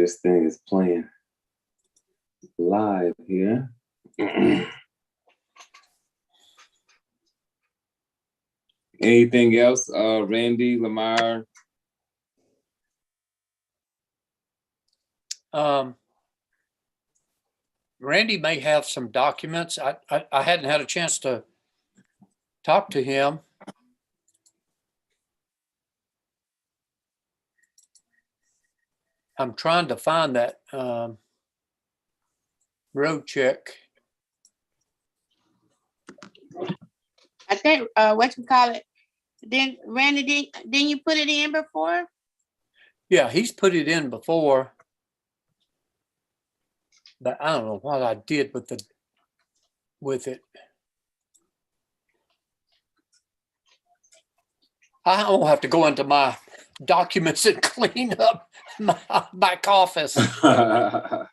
This thing is playing live here. Anything else, Randy, Lamar? Randy may have some documents. I hadn't had a chance to talk to him. I'm trying to find that road check. I think whatchamacallit, then Randy, didn't you put it in before? Yeah, he's put it in before. But I don't know what I did with it. I don't have to go into my documents and clean up my back office.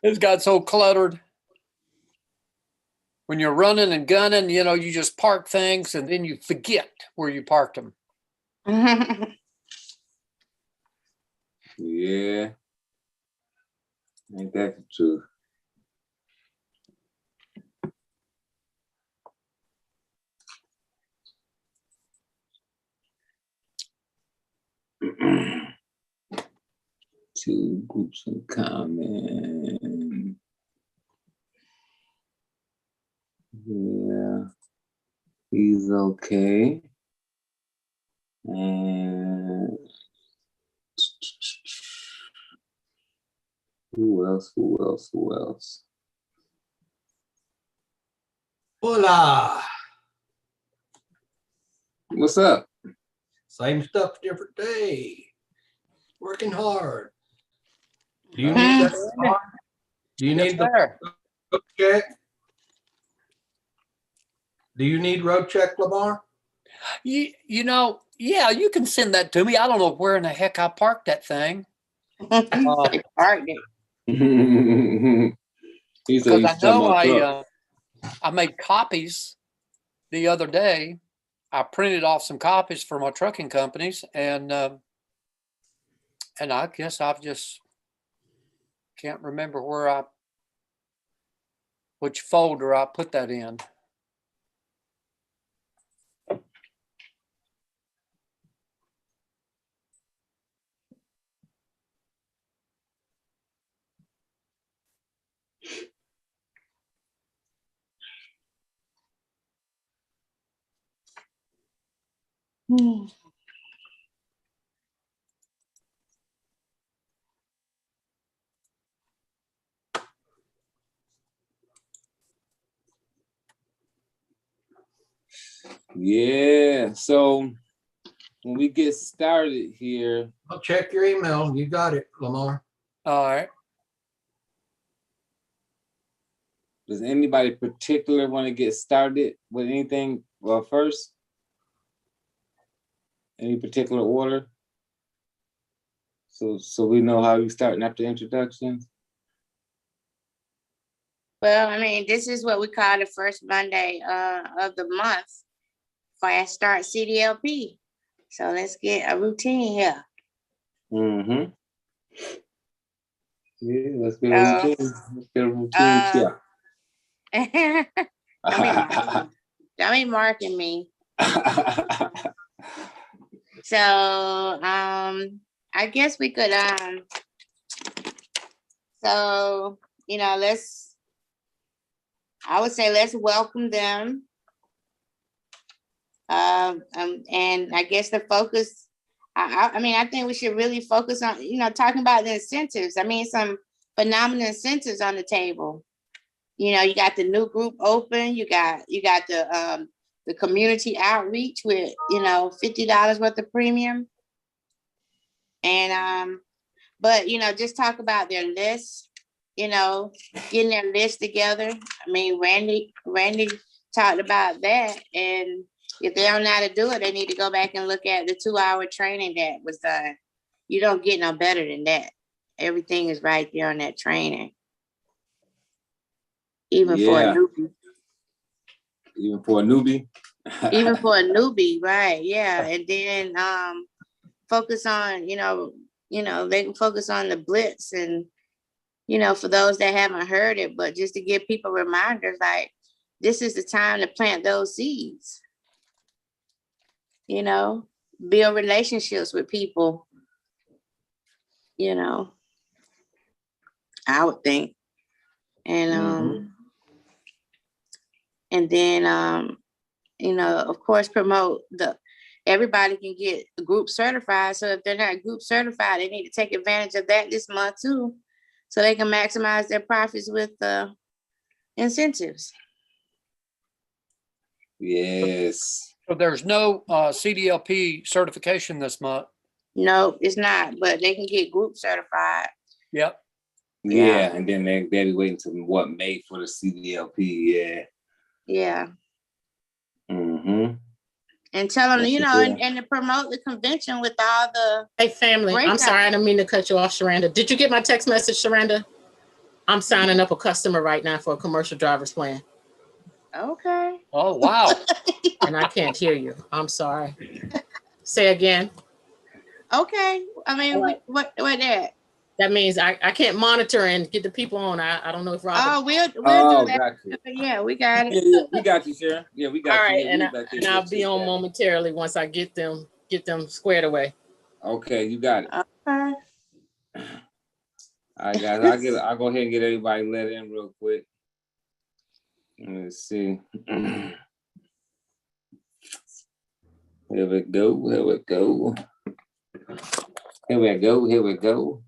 It's got so cluttered. When you're running and gunning, you know, you just park things and then you forget where you parked them. Yeah. Ain't that the truth? Two groups in common. Yeah, he's okay. And who else? Hola. What's up? Same stuff, different day. Working hard. Do you need that? Lamar? Do you need the road check? Do you need road check, Lamar? You know, yeah, you can send that to me. I don't know where in the heck I parked that thing. Parked it. Because I know I made copies the other day. I printed off some copies for my trucking companies, and I guess I've just can't remember which folder I put that in. Yeah, so when we get started here. I'll check your email. You got it, Lamar. All right. Does anybody particular want to get started with anything first? Any particular order? So we know how we starting after introductions? Well, I mean, this is what we call the first Monday of the month. Fast start CDLP. So let's get a routine here. Mm-hmm. Yeah, let's get a routine. Let's get a routine. Don't be marking me. So I guess we could so you know, I would say let's welcome them. And I guess the focus, I mean, I think we should really focus on, you know, talking about the incentives. I mean, some phenomenal incentives on the table. You know, you got the new group open, you got the community outreach with, you know, $50 worth of premium. And but you know, just talk about their list, you know, getting their list together. I mean, Randy talked about that, and if they don't know how to do it, they need to go back and look at the 2-hour training that was done. You don't get no better than that. Everything is right there on that training. Even for a newbie. Even for a newbie? Even for a newbie, right, yeah. And then focus on, you know, they can focus on the blitz and you know, for those that haven't heard it, but just to give people reminders, like, this is the time to plant those seeds. You know, build relationships with people, you know, I would think. And and then you know, of course, promote everybody can get group certified. So if they're not group certified, they need to take advantage of that this month too, so they can maximize their profits with incentives. Yes. So there's no CDLP certification this month. No, it's not, but they can get group certified. Yep. Yeah, and then they'll be waiting to what, May for the CDLP. Yeah. Yeah. Mm-hmm. And tell them, That's you for know, sure. and to promote the convention with all the. Hey, family, I'm breakout. sorry, I didn't mean to cut you off, Sherranda. Did you get my text message, Sherranda? I'm signing up a customer right now for a commercial driver's plan. Okay. Oh, wow. And I can't hear you. I'm sorry. Say again. Okay. I mean, Right. what that? That means I can't monitor and get the people on. I don't know if Robert. Oh, we'll do that. Got you. Yeah, we got it. Yeah, we got you, Sharon. Yeah, we got All you. right, Yeah, and I'll be on momentarily once I get them squared away. Okay, you got it. Okay. All right, guys. I'll go ahead and get everybody let in real quick. Let's see. Here we go. Here we go. Here we go. Here we go.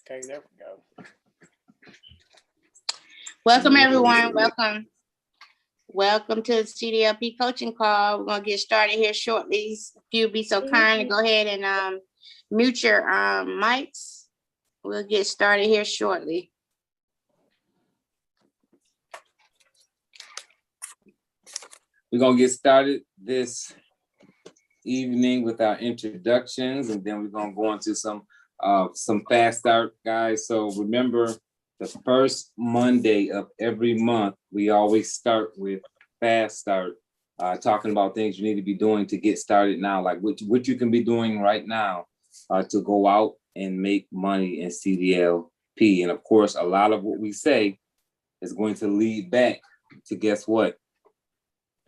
Okay, there we go. Welcome, everyone. Welcome. Welcome to the CDLP coaching call. We're gonna get started here shortly. If you'll be so kind to go ahead and mute your mics. We'll get started here shortly. We're gonna get started this evening with our introductions, and then we're gonna go into some fast start, guys. So remember, the first Monday of every month, we always start with fast start, talking about things you need to be doing to get started now, like what you can be doing right now to go out and make money in CDLP. And of course, a lot of what we say is going to lead back to, guess what?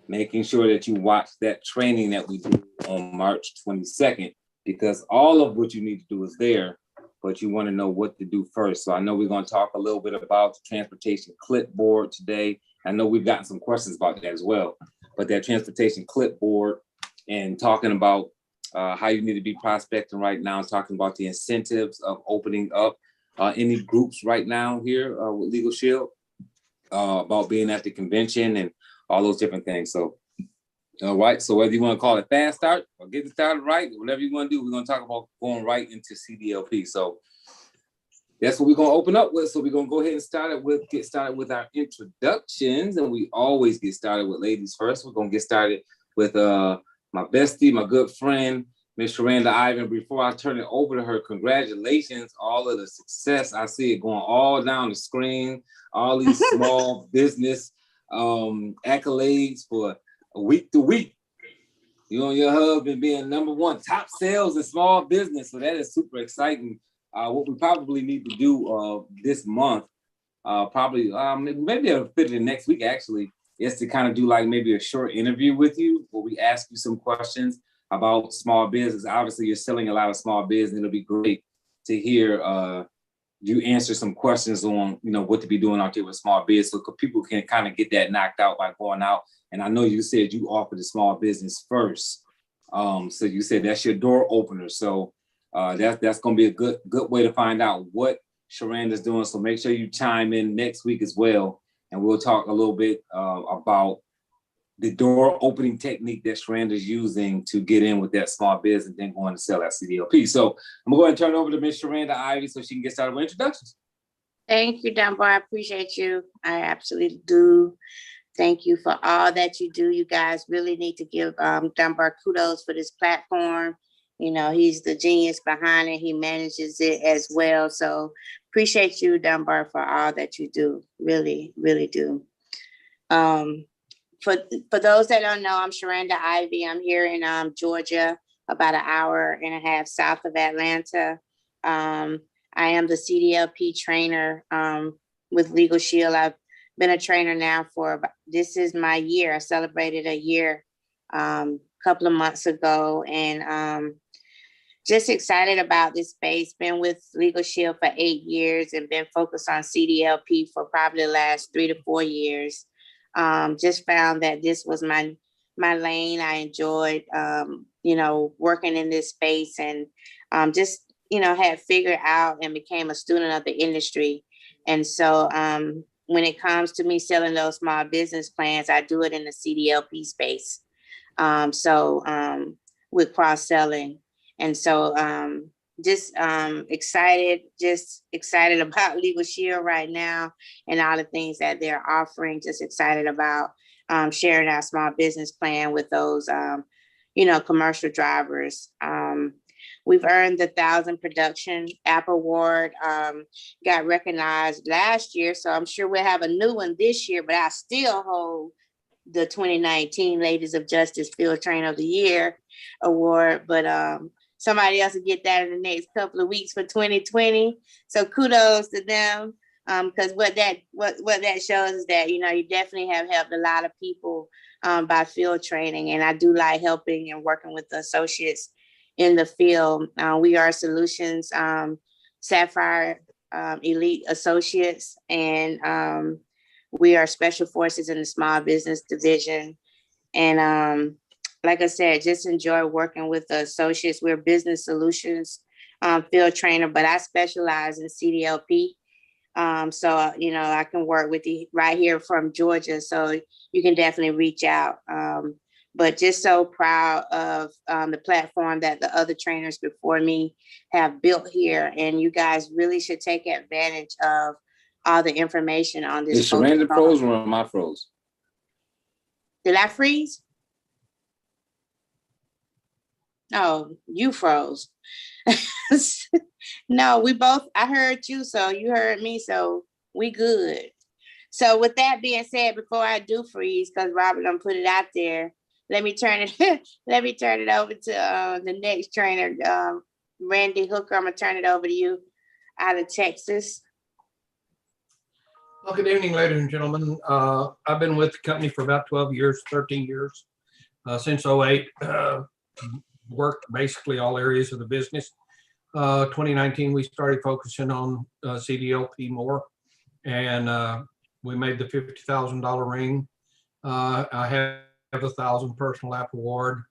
Making sure that you watch that training that we do on March 22nd, because all of what you need to do is there, but you want to know what to do first. So I know we're going to talk a little bit about the transportation clipboard today. I know we've gotten some questions about that as well, but that transportation clipboard and talking about how you need to be prospecting right now, talking about the incentives of opening up any groups right now here with LegalShield, about being at the convention and all those different things. So, all right. So whether you want to call it fast start or get it started right, whatever you want to do, we're going to talk about going right into CDLP. So that's what we're going to open up with. So we're going to go ahead and get started with our introductions. And we always get started with ladies first. We're going to get started with my bestie, my good friend, Miss Sherranda Ivey. Before I turn it over to her, congratulations, all of the success. I see it going all down the screen, all these small business accolades for week to week. You and your husband being #1 top sales in small business. So that is super exciting. What we probably need to do this month, probably maybe I'll fit it in next week actually, is to kind of do like maybe a short interview with you where we ask you some questions about small business. Obviously, you're selling a lot of small business. It'll be great to hear you answer some questions on, you know, what to be doing out there with small business, so people can kind of get that knocked out by going out. And I know you said you offer the small business first. So you said that's your door opener. So that's going to be a good way to find out what Sherranda's doing. So make sure you chime in next week as well. And we'll talk a little bit about the door opening technique that Sherranda's using to get in with that small business and then going to sell at CDLP. So I'm going to go ahead and turn it over to Miss Sherranda Ivey so she can get started with introductions. Thank you, Dunbar. I appreciate you. I absolutely do. Thank you for all that you do. You guys really need to give Dunbar kudos for this platform. You know, he's the genius behind it. He manages it as well. So appreciate you, Dunbar, for all that you do. Really, really do. for those that don't know, I'm Sherranda Ivey. I'm here in Georgia, about an hour and a half south of Atlanta. I am the CDLP trainer with LegalShield. I've been a trainer now this is my year. I celebrated a year a couple of months ago, and just excited about this space. Been with LegalShield for 8 years and been focused on CDLP for probably the last 3 to 4 years. Just found that this was my lane. I enjoyed, working in this space, and just, had figured out and became a student of the industry. And so when it comes to me selling those small business plans, I do it in the CDLP space. With cross-selling. And so just excited about LegalShield right now and all the things that they're offering. Just excited about sharing our small business plan with those, commercial drivers. We've earned the 1000 Production App Award, got recognized last year. So I'm sure we'll have a new one this year, but I still hold the 2019 Ladies of Justice Field Trainer of the Year Award. But somebody else will get that in the next couple of weeks for 2020. So kudos to them. Because what that shows is that, you definitely have helped a lot of people by field training. And I do like helping and working with the associates in the field. We are Solutions Sapphire Elite Associates, and we are Special Forces in the Small Business Division. And like I said, just enjoy working with the associates. We're Business Solutions field trainer, but I specialize in CDLP. So, I can work with you right here from Georgia. So you can definitely reach out. But just so proud of the platform that the other trainers before me have built here. And you guys really should take advantage of all the information on this. Is Sherranda froze or am I froze? Did I freeze? No, you froze. No, I heard you, so you heard me, so we good. So with that being said, before I do freeze, because Robert done put it out there, let me turn it over to the next trainer, Randy Hooker. I'm gonna turn it over to you out of Texas. Well, good evening, ladies and gentlemen. I've been with the company for about 12 years, 13 years, since 2008. Worked basically all areas of the business. 2019, we started focusing on CDLP more, and we made the $50,000 ring. I have 1,000 personal app award.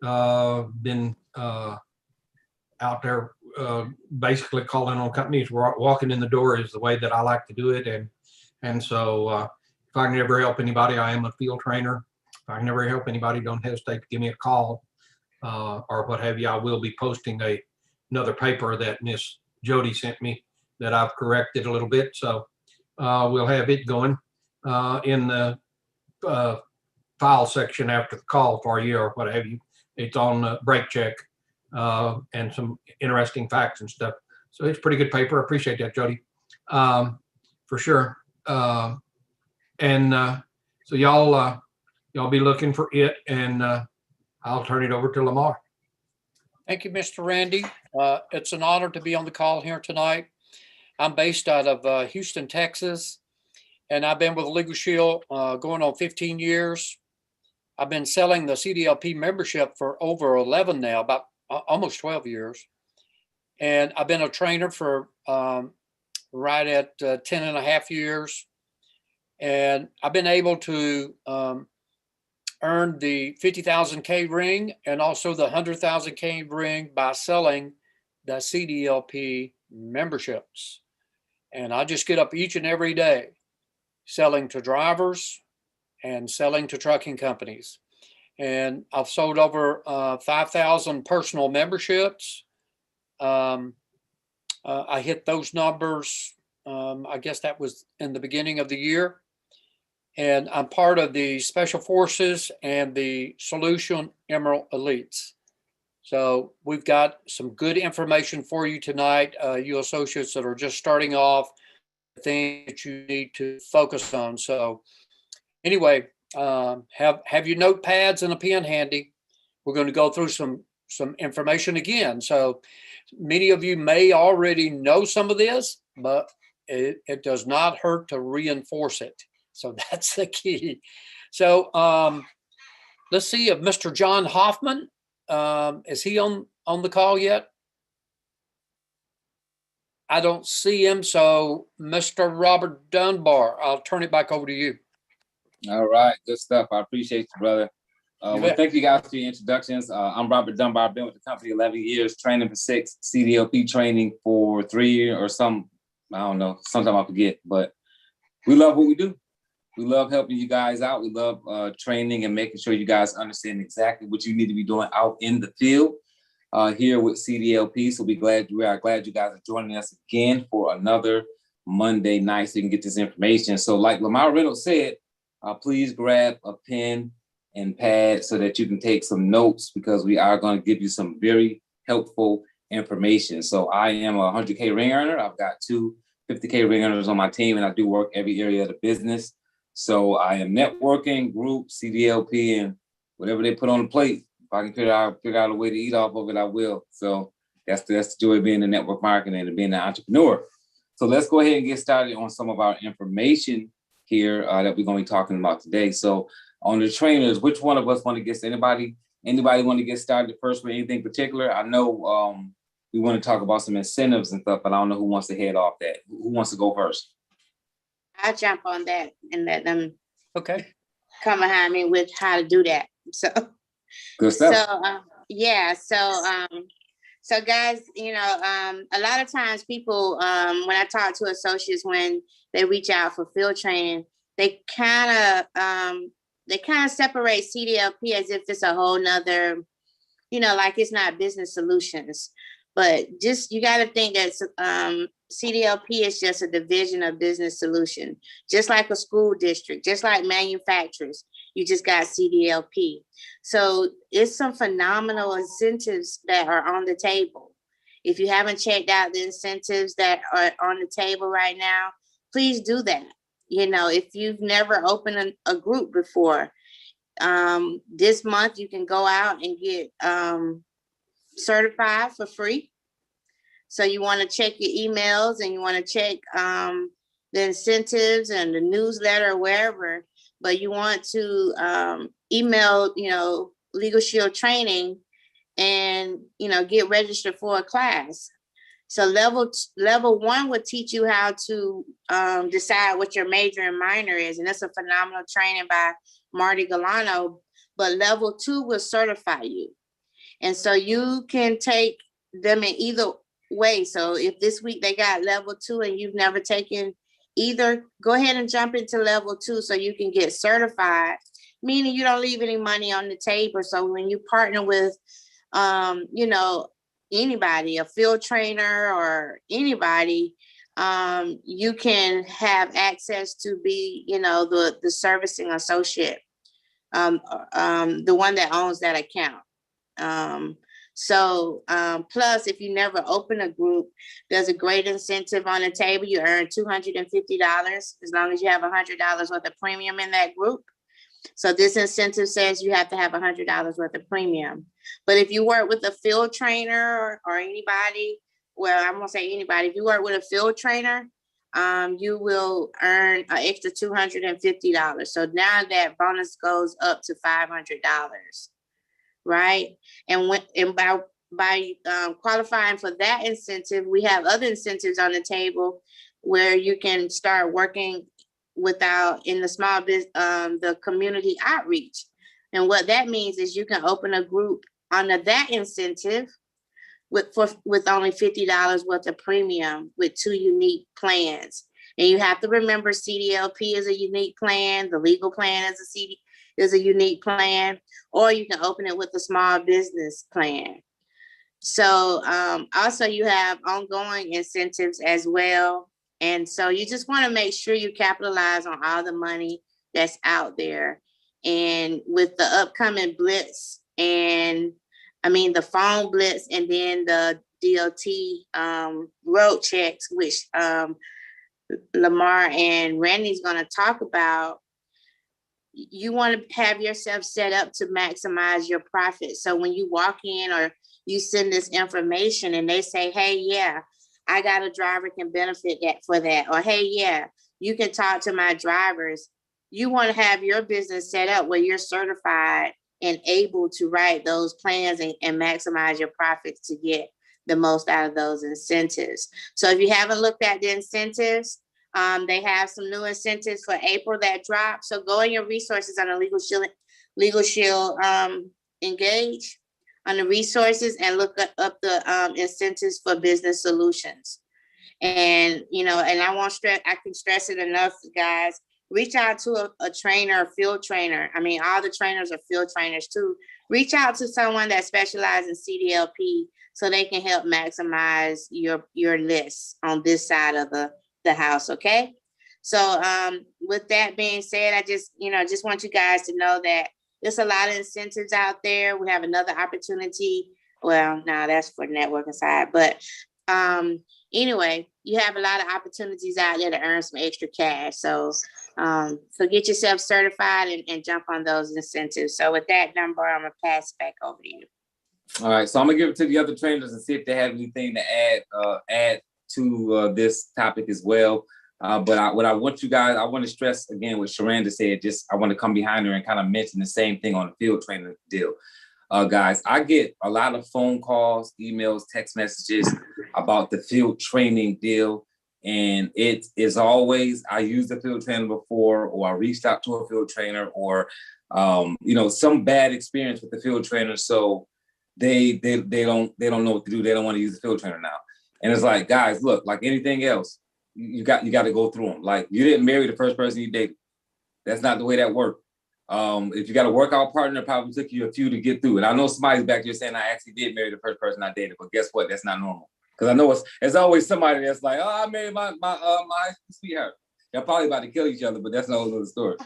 Been out there basically calling on companies. Walking in the door is the way that I like to do it, and so if I can ever help anybody, I am a field trainer. If I can ever help anybody, don't hesitate to give me a call or what have you. I will be posting another paper that Miss Jody sent me that I've corrected a little bit. So we'll have it going in the file section after the call for you or what have you. It's on break check and some interesting facts and stuff. So it's a pretty good paper. I appreciate that, Jody, for sure. So y'all be looking for it, and I'll turn it over to Lamar. Thank you, Mr. Randy. It's an honor to be on the call here tonight. I'm based out of Houston, Texas, and I've been with LegalShield going on 15 years. I've been selling the CDLP membership for over 11 now, about almost 12 years. And I've been a trainer for right at 10 and a half years. And I've been able to earn the 50,000K ring and also the 100,000K ring by selling the CDLP memberships. And I just get up each and every day selling to drivers and selling to trucking companies. And I've sold over 5,000 personal memberships. I hit those numbers. I guess that was in the beginning of the year. And I'm part of the Special Forces and the Solution Emerald Elites. So we've got some good information for you tonight, you associates that are just starting off, things that you need to focus on. So anyway, Have your notepads and a pen handy. We're going to go through some information again. So many of you may already know some of this, but it does not hurt to reinforce it. So that's the key. So let's see if Mr. John Hoffman, is he on the call yet? I don't see him. So Mr. Robert Dunbar, I'll turn it back over to you. All right, good stuff. I appreciate you, brother. You Well, bet. thank you guys for your introductions. I'm Robert Dunbar. I've been with the company 11 years, training for 6, CDLP training for 3 or some, I don't know, sometimes I forget, but we love what we do. We love helping you guys out. We love training and making sure you guys understand exactly what you need to be doing out in the field here with CDLP. So we are glad you guys are joining us again for another Monday night so you can get this information. So like Lamar Reynolds said, please grab a pen and pad so that you can take some notes, because we are going to give you some very helpful information. So I am a 100K ring earner. I've got 2 50K ring earners on my team, and I do work every area of the business. So I am networking, group, CDLP, and whatever they put on the plate. If I can figure out a way to eat off of it, I will. So that's the joy of being in network marketing and being an entrepreneur. So let's go ahead and get started on some of our information here that we're going to be talking about today. So on the trainers, which one of us want to get, anybody want to get started first with anything particular? I know we want to talk about some incentives and stuff, but I don't know who wants to head off that. Who wants to go first? I'll jump on that and let them Okay. come behind me with how to do that. So, Good stuff. So guys, a lot of times people, when I talk to associates, when they reach out for field training, they kind of separate CDLP as if it's a whole nother, like it's not business solutions. But just, you got to think that CDLP is just a division of business solution, just like a school district, just like manufacturers. You just got CDLP. So it's some phenomenal incentives that are on the table. If you haven't checked out the incentives that are on the table right now, please do that. If you've never opened a group before, this month you can go out and get certified for free. So you want to check your emails and you want to check the incentives and the newsletter or wherever, but you want to email, LegalShield training and, get registered for a class. So level 1 will teach you how to decide what your major and minor is. And that's a phenomenal training by Marty Galano. But level 2 will certify you. And so you can take them in either way. So if this week they got level 2 and you've never taken either, go ahead and jump into level 2 so you can get certified, meaning you don't leave any money on the table. So when you partner with, anybody, a field trainer or anybody, you can have access to be, the servicing associate, the one that owns that account. Plus, if you never open a group, there's a great incentive on the table. You earn $250 as long as you have $100 worth of premium in that group. So this incentive says you have to have $100 worth of premium. But if you work with a field trainer or anybody, well, I'm gonna say anybody, if you work with a field trainer, you will earn an extra $250. So now that bonus goes up to $500, right? And by qualifying for that incentive, we have other incentives on the table where you can start working in the small business, the community outreach. And what that means is you can open a group under that incentive with only $50 worth of premium with 2 unique plans. And you have to remember CDLP is a unique plan. The legal plan is a unique plan, or you can open it with a small business plan. So also you have ongoing incentives as well. And so you just want to make sure you capitalize on all the money that's out there. And with the upcoming blitz the phone blitz and then the D.O.T. road checks, which Lamar and Randy's going to talk about, you want to have yourself set up to maximize your profit. So when you walk in or you send this information and they say, hey, yeah, I got a driver can benefit that for that. Or, hey, yeah, you can talk to my drivers. You want to have your business set up where you're certified and able to write those plans and maximize your profits to get the most out of those incentives. So if you haven't looked at the incentives, they have some new incentives for April that drop. So go in your resources on the LegalShield Engage on the resources and look up the incentives for business solutions. And, you know, and I can stress it enough, guys, reach out to a trainer, a field trainer. I mean, all the trainers are field trainers too. Reach out to someone that specializes in CDLP so they can help maximize your list on this side of the house, okay? So with that being said, I just want you guys to know that there's a lot of incentives out there. We have another opportunity. Well, no, that's for the networking side. But anyway, you have a lot of opportunities out there to earn some extra cash. So get yourself certified and jump on those incentives. So with that number, I'm gonna pass it back over to you. All right, so I'm gonna give it to the other trainers and see if they have anything to add to this topic as well. But what I want you guys, I want to stress again what Sherranda said. I want to come behind her and kind of mention the same thing on the field trainer deal. Guys, I get a lot of phone calls, emails, text messages about the field training deal. And it is always, I used a field trainer before, or I reached out to a field trainer, or, some bad experience with the field trainer. So they don't know what to do. They don't want to use the field trainer now. And it's like, guys, look, like anything else, you got to go through them. Like, you didn't marry the first person you dated. That's not the way that worked. If you got a workout partner, it probably took you a few to get through it. I know somebody's back there saying I actually did marry the first person I dated, but guess what? That's not normal. Because I know it's always somebody that's like, oh, I married my sweetheart. They're probably about to kill each other, but that's a whole other story.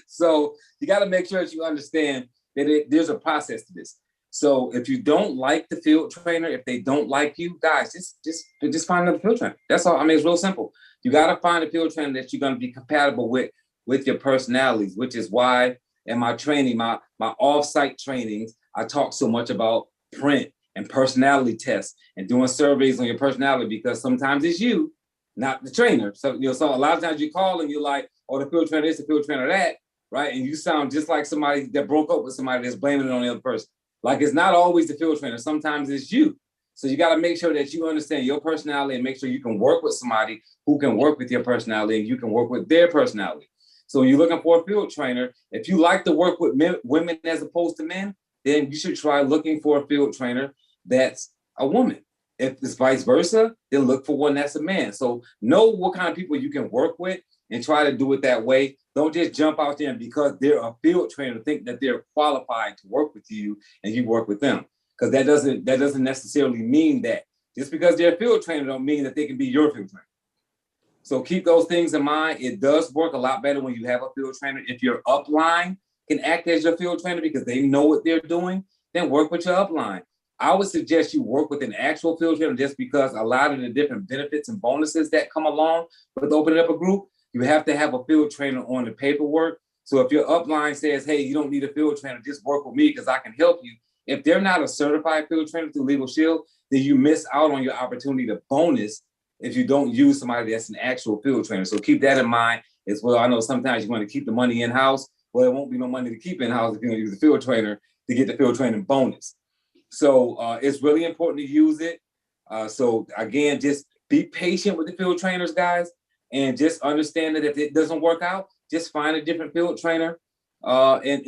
So you got to make sure that you understand that there's a process to this. So if you don't like the field trainer, if they don't like you, guys, just find another field trainer. That's all. I mean, it's real simple. You got to find a field trainer that you're going to be compatible with your personalities, which is why in my training, my off-site trainings, I talk so much about print and personality tests and doing surveys on your personality, because sometimes it's you, not the trainer. So, so a lot of times you call and you're like, oh, the field trainer this, the field trainer that, right? And you sound just like somebody that broke up with somebody that's blaming it on the other person. Like, it's not always the field trainer. Sometimes it's you. So you got to make sure that you understand your personality and make sure you can work with somebody who can work with your personality and you can work with their personality. So when you're looking for a field trainer, if you like to work with women as opposed to men, then you should try looking for a field trainer that's a woman. If it's vice versa, then look for one that's a man. So know what kind of people you can work with and try to do it that way. Don't just jump out there and because they're a field trainer, think that they're qualified to work with you and you work with them. Because that doesn't necessarily mean that. Just because they're a field trainer don't mean that they can be your field trainer. So keep those things in mind. It does work a lot better when you have a field trainer. If your upline can act as your field trainer because they know what they're doing, then work with your upline. I would suggest you work with an actual field trainer just because a lot of the different benefits and bonuses that come along with opening up a group, you have to have a field trainer on the paperwork. So if your upline says, hey, you don't need a field trainer, just work with me because I can help you. If they're not a certified field trainer through LegalShield, then you miss out on your opportunity to bonus if you don't use somebody that's an actual field trainer. So keep that in mind as well. I know sometimes you want to keep the money in-house. Well, there won't be no money to keep in-house if you're going to use a field trainer to get the field training bonus. So it's really important to use it. So again, just be patient with the field trainers, guys, and just understand that if it doesn't work out, just find a different field trainer. And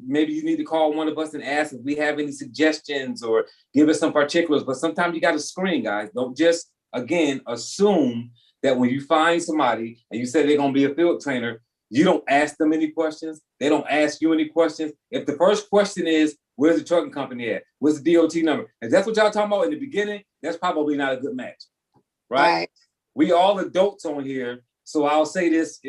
maybe you need to call one of us and ask if we have any suggestions or give us some particulars. But sometimes you got to screen, guys. Don't just, again, assume that when you find somebody and you say they're going to be a field trainer, you don't ask them any questions. They don't ask you any questions. If the first question is, where's the trucking company at? What's the DOT number? And that's what y'all talking about in the beginning, that's probably not a good match, right? We all adults on here. So I'll say this,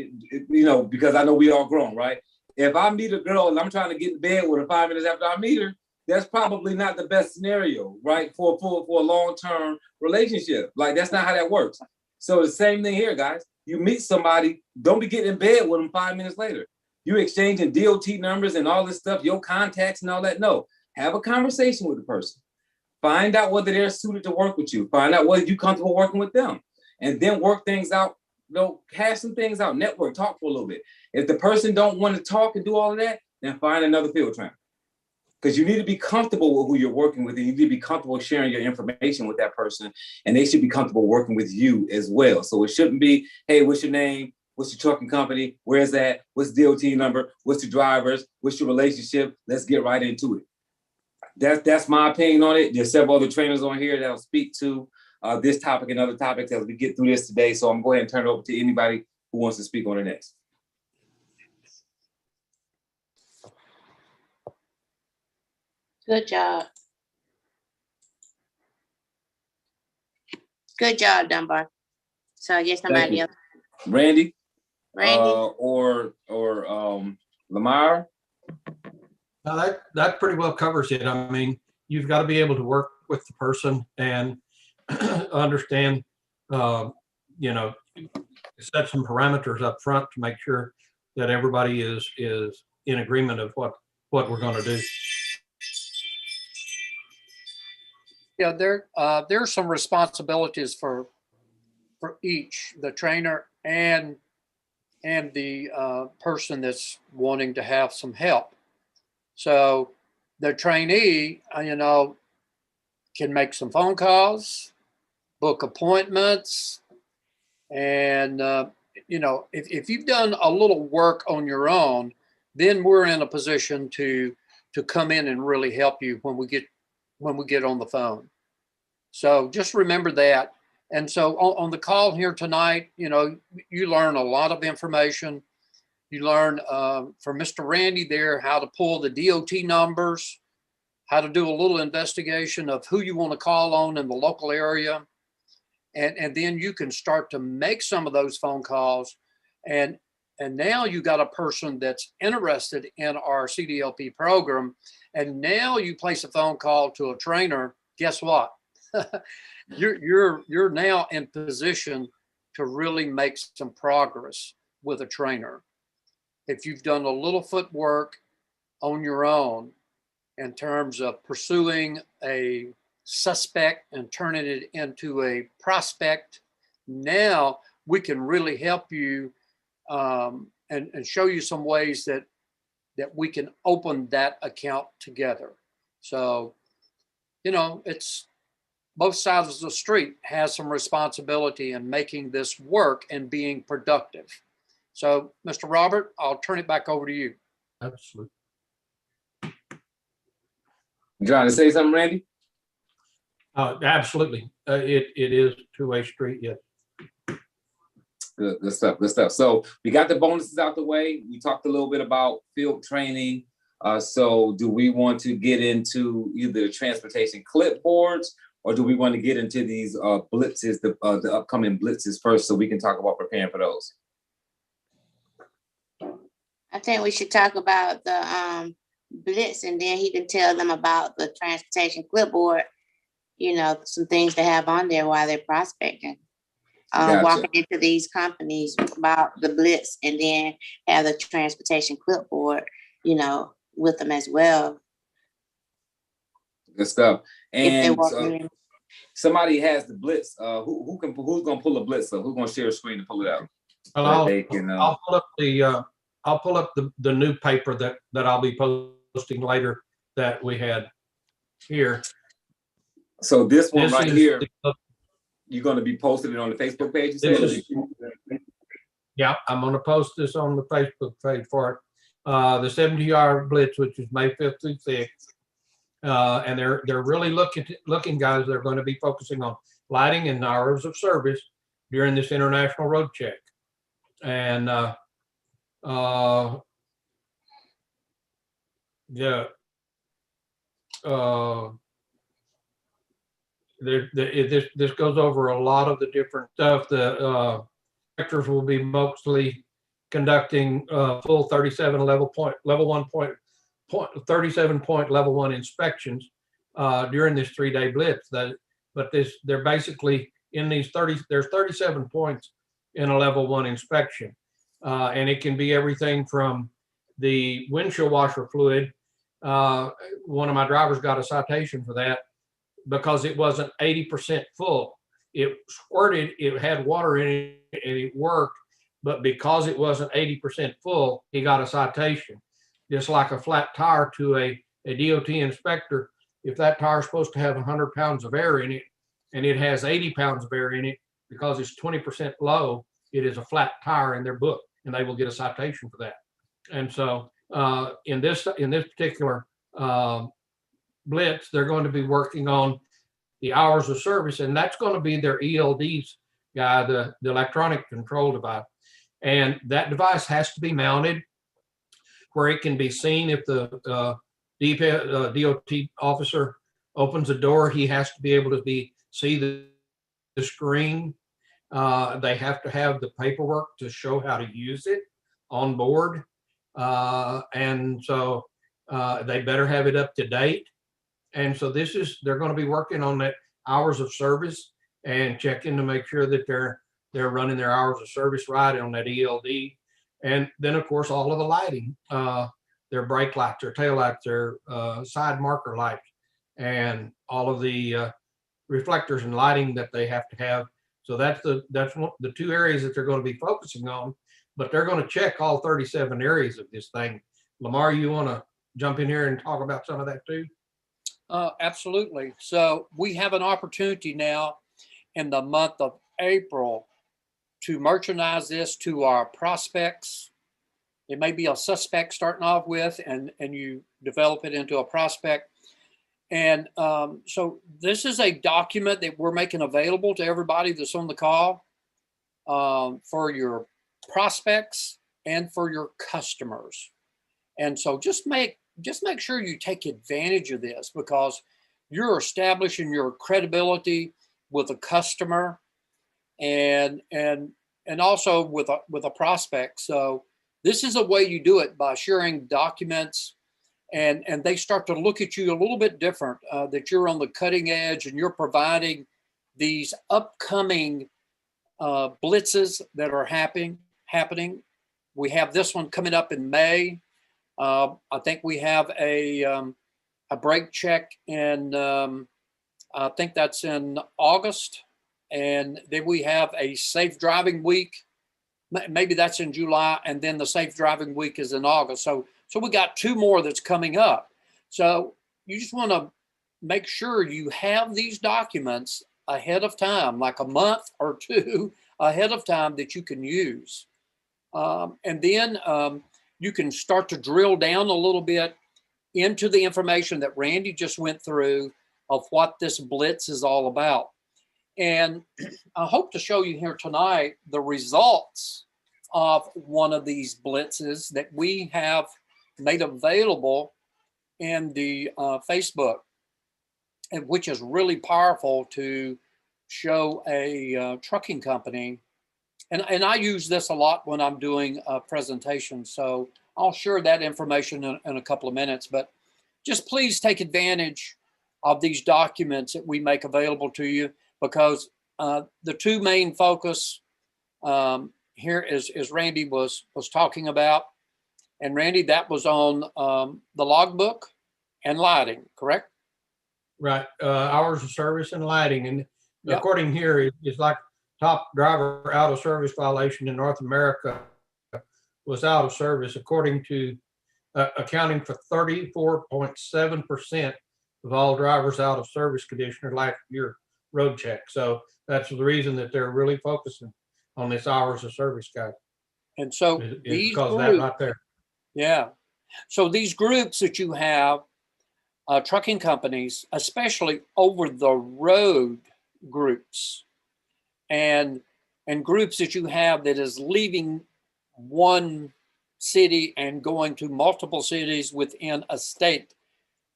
because I know we all grown, right? If I meet a girl and I'm trying to get in bed with her 5 minutes after I meet her, that's probably not the best scenario, right? For a long-term relationship. Like, that's not how that works. So the same thing here, guys. You meet somebody, don't be getting in bed with them 5 minutes later. you exchanging D.O.T. numbers and all this stuff, your contacts and all that. No, have a conversation with the person. Find out whether they're suited to work with you. Find out whether you're comfortable working with them, and then work things out. Hash some things out. Network, talk for a little bit. If the person don't want to talk and do all of that, then find another field trainer. Because you need to be comfortable with who you're working with, and you need to be comfortable sharing your information with that person, and they should be comfortable working with you as well. So it shouldn't be, hey, what's your name? What's your trucking company? Where's that? What's the D.O.T. number? What's the drivers? What's your relationship? Let's get right into it. That's my opinion on it. There's several other trainers on here that'll speak to this topic and other topics as we get through this today. So I'm going to go ahead and turn it over to anybody who wants to speak on it next. Good job. Good job, Dunbar. So I guess somebody else. Randy? Randy? Or Lamar? Now that pretty well covers it. I mean, you've got to be able to work with the person and understand, you know, set some parameters up front to make sure that everybody is in agreement of what we're going to do. Yeah, there's some responsibilities for each, the trainer and the person that's wanting to have some help. So the trainee, you know, can make some phone calls, book appointments, and you know, if you've done a little work on your own, then we're in a position to come in and really help you when we get on the phone. So just remember that. And so on the call here tonight, you know, you learn a lot of information. You learn from Mr. Randy there how to pull the D.O.T. numbers, how to do a little investigation of who you want to call on in the local area. And then you can start to make some of those phone calls. And now you got a person that's interested in our CDLP program. And now you place a phone call to a trainer. Guess what? You're now in position to really make some progress with a trainer. If you've done a little footwork on your own in terms of pursuing a suspect and turning it into a prospect, now we can really help you and show you some ways that we can open that account together. So, you know, it's both sides of the street has some responsibility in making this work and being productive. So, Mr. Robert, I'll turn it back over to you. Absolutely. You trying to say something, Randy? Absolutely. It is a two-way street. Yes. Good stuff. Good stuff. So we got the bonuses out the way. We talked a little bit about field training. So do we want to get into either transportation clipboards, or do we want to get into these blitzes, the upcoming blitzes first, so we can talk about preparing for those? I think we should talk about the blitz, and then he can tell them about the transportation clipboard, you know, some things to have on there while they're prospecting. Gotcha. Walking into these companies about the blitz, and then have the transportation clipboard, you know, with them as well. Good stuff. And somebody has the blitz. Who's gonna pull a blitz up? Who's gonna share a screen to pull it out? Well, I'll pull up the new paper that I'll be posting later that we had here. So this one right here, you're going to be posting it on the Facebook page? Yeah, I'm going to post this on the Facebook page for it. The 70-hour blitz, which is May 5th through 6th. And they're really looking, guys. They're going to be focusing on lighting and hours of service during this international road check. And this goes over a lot of the different stuff. The inspectors will be mostly conducting full 37 level 1 inspections during this 3-day blitz. They're basically in these there's 37 points in a level 1 inspection. And it can be everything from the windshield washer fluid, one of my drivers got a citation for that because it wasn't 80% full. It squirted, it had water in it, and it worked, but because it wasn't 80% full, he got a citation. Just like a flat tire to a DOT inspector, if that tire is supposed to have 100 pounds of air in it, and it has 80 pounds of air in it, because it's 20% low, it is a flat tire in their book, and they will get a citation for that. And so in this particular blitz, they're going to be working on the hours of service, and that's going to be their ELD's guy, the electronic control device. And that device has to be mounted where it can be seen. If the DOT officer opens a door, he has to be able to see the screen. They have to have the paperwork to show how to use it on board. And so they better have it up to date. And so they're going to be working on that hours of service and checking to make sure that they're running their hours of service right on that ELD. And then, of course, all of the lighting, their brake lights, their tail lights, their side marker lights, and all of the reflectors and lighting that they have to have. So that's the two areas that they're going to be focusing on, but they're going to check all 37 areas of this thing. Lamar, you want to jump in here and talk about some of that too? Absolutely. So we have an opportunity now in the month of April to merchandise this to our prospects. It may be a suspect starting off with, and you develop it into a prospect. And so this is a document that we're making available to everybody that's on the call for your prospects and for your customers. And so just make sure you take advantage of this, because you're establishing your credibility with a customer and also with a prospect. So this is a way you do it, by sharing documents, and they start to look at you a little bit different, that you're on the cutting edge and you're providing these upcoming blitzes that are happening. We have this one coming up in May. I think we have a brake check in, I think that's in August. And then we have a safe driving week. Maybe that's in July. And then the safe driving week is in August. So we got two more that's coming up. So you just want to make sure you have these documents ahead of time, like a month or two ahead of time, that you can use. And then you can start to drill down a little bit into the information that Randy just went through of what this blitz is all about. And I hope to show you here tonight the results of one of these blitzes that we have made available in the Facebook, and which is really powerful to show a trucking company. And I use this a lot when I'm doing presentations. So I'll share that information in a couple of minutes, but just please take advantage of these documents that we make available to you, because the two main focus here is Randy was talking about. And Randy, that was on the logbook and lighting, correct? Right. Hours of service and lighting. And Yep. according here, it's like top driver out of service violation in North America was out of service, according to accounting for 34.7% of all drivers out of service condition or last year road check. So that's the reason that they're really focusing on this hours of service guide. And so Is these because of groups, that right there. yeah. So these groups that you have, trucking companies, especially over the road groups, and groups that you have that is leaving one city and going to multiple cities within a state,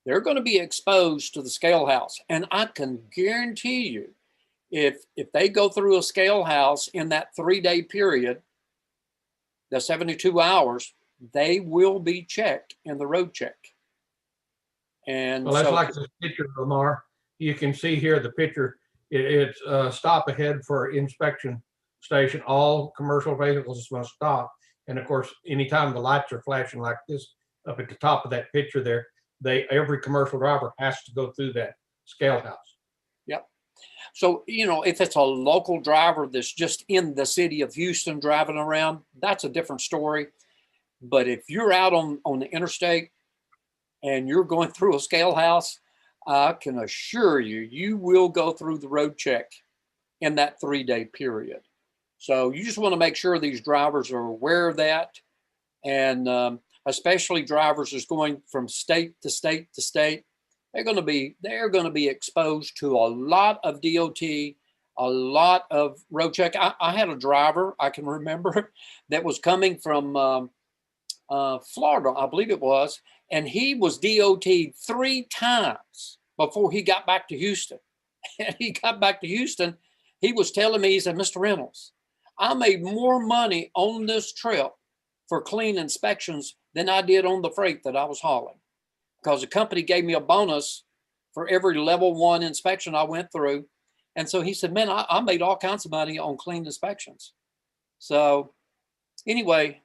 they're going to be exposed to the scale house. And I can guarantee you, if they go through a scale house in that 3-day period, the 72 hours, they will be checked in the road check. And Well, that's so, like this picture, Lamar. You can see here the picture. It's stop ahead for inspection station. All commercial vehicles must stop. And of course, anytime the lights are flashing like this up at the top of that picture there, every commercial driver has to go through that scale house. Yep. So, you know, if it's a local driver that's just in the city of Houston driving around, that's a different story. But if you're out on the interstate and you're going through a scale house, I can assure you, you will go through the road check in that 3-day period. So you just want to make sure these drivers are aware of that. And especially drivers that's going from state to state to state, they're going to be exposed to a lot of D.O.T., a lot of road check. I had a driver I can remember that was coming from Florida, I believe it was, and he was D.O.T. 3 times before he got back to Houston. And he got back to Houston, he was telling me, he said, Mr. Reynolds, I made more money on this trip for clean inspections than I did on the freight that I was hauling, because the company gave me a bonus for every level 1 inspection I went through. And so he said, man, I made all kinds of money on clean inspections. So anyway,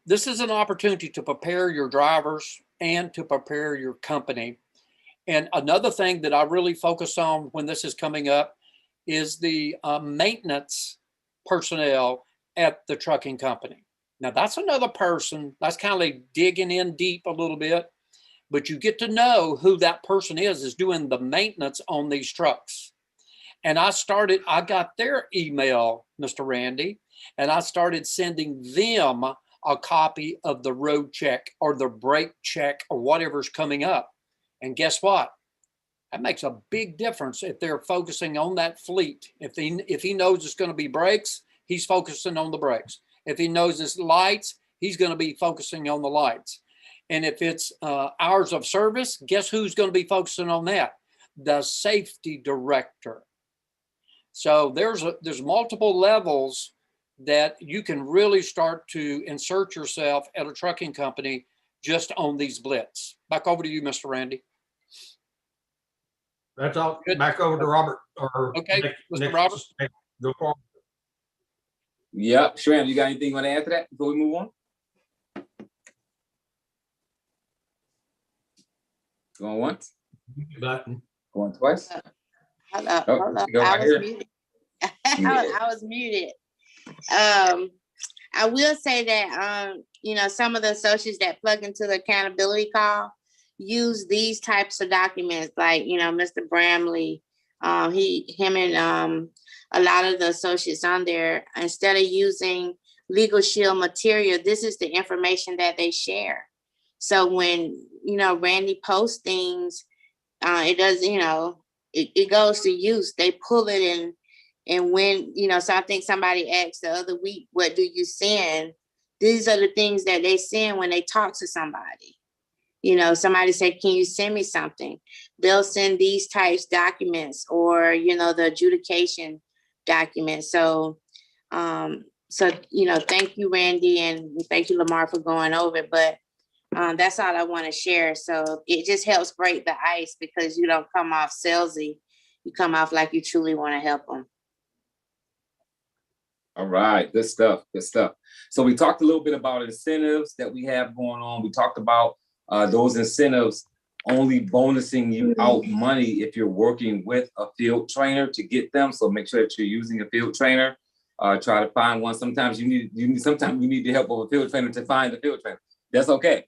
this is an opportunity to prepare your drivers and to prepare your company. And another thing that I really focus on when this is coming up is the maintenance personnel at the trucking company. Now that's another person that's kind of like digging in deep a little bit, but you get to know who that person is doing the maintenance on these trucks. And I got their email, Mr. Randy, and I started sending them a copy of the road check or the brake check or whatever's coming up. And guess what? That makes a big difference if they're focusing on that fleet. If he knows it's going to be brakes, he's focusing on the brakes. If he knows it's lights, he's going to be focusing on the lights. And if it's hours of service, guess who's going to be focusing on that? The safety director. So there's multiple levels that you can really start to insert yourself at a trucking company just on these blitz. Back over to you, Mr. Randy. That's all. Good. Back over to Robert. Okay, Mr. Robert. Go forward. Yep, Sherranda, you got anything you want to add to that before we move on? Going once? Button. Going twice? Hold up, Oh, hold up. go right I was here. muted. I was muted. I will say that, you know, some of the associates that plug into the accountability call use these types of documents, like, you know, Mr. Bramley, him and a lot of the associates on there, instead of using LegalShield material, this is the information that they share. So when, you know, Randy posts things, it does, you know, it goes to use. They pull it in. And when, you know, so I think somebody asked the other week, what do you send? These are the things that they send when they talk to somebody. You know, somebody said, can you send me something? They'll send these types documents, or, you know, the adjudication documents. So, you know, thank you, Randy, and thank you, Lamar, for going over it. But that's all I want to share. So it just helps break the ice, because you don't come off salesy. You come off like you truly want to help them. All right, good stuff, good stuff. So we talked a little bit about incentives that we have going on. We talked about those incentives only bonusing you out money if you're working with a field trainer to get them. So make sure that you're using a field trainer. Try to find one. Sometimes you need the help of a field trainer to find a field trainer. That's okay.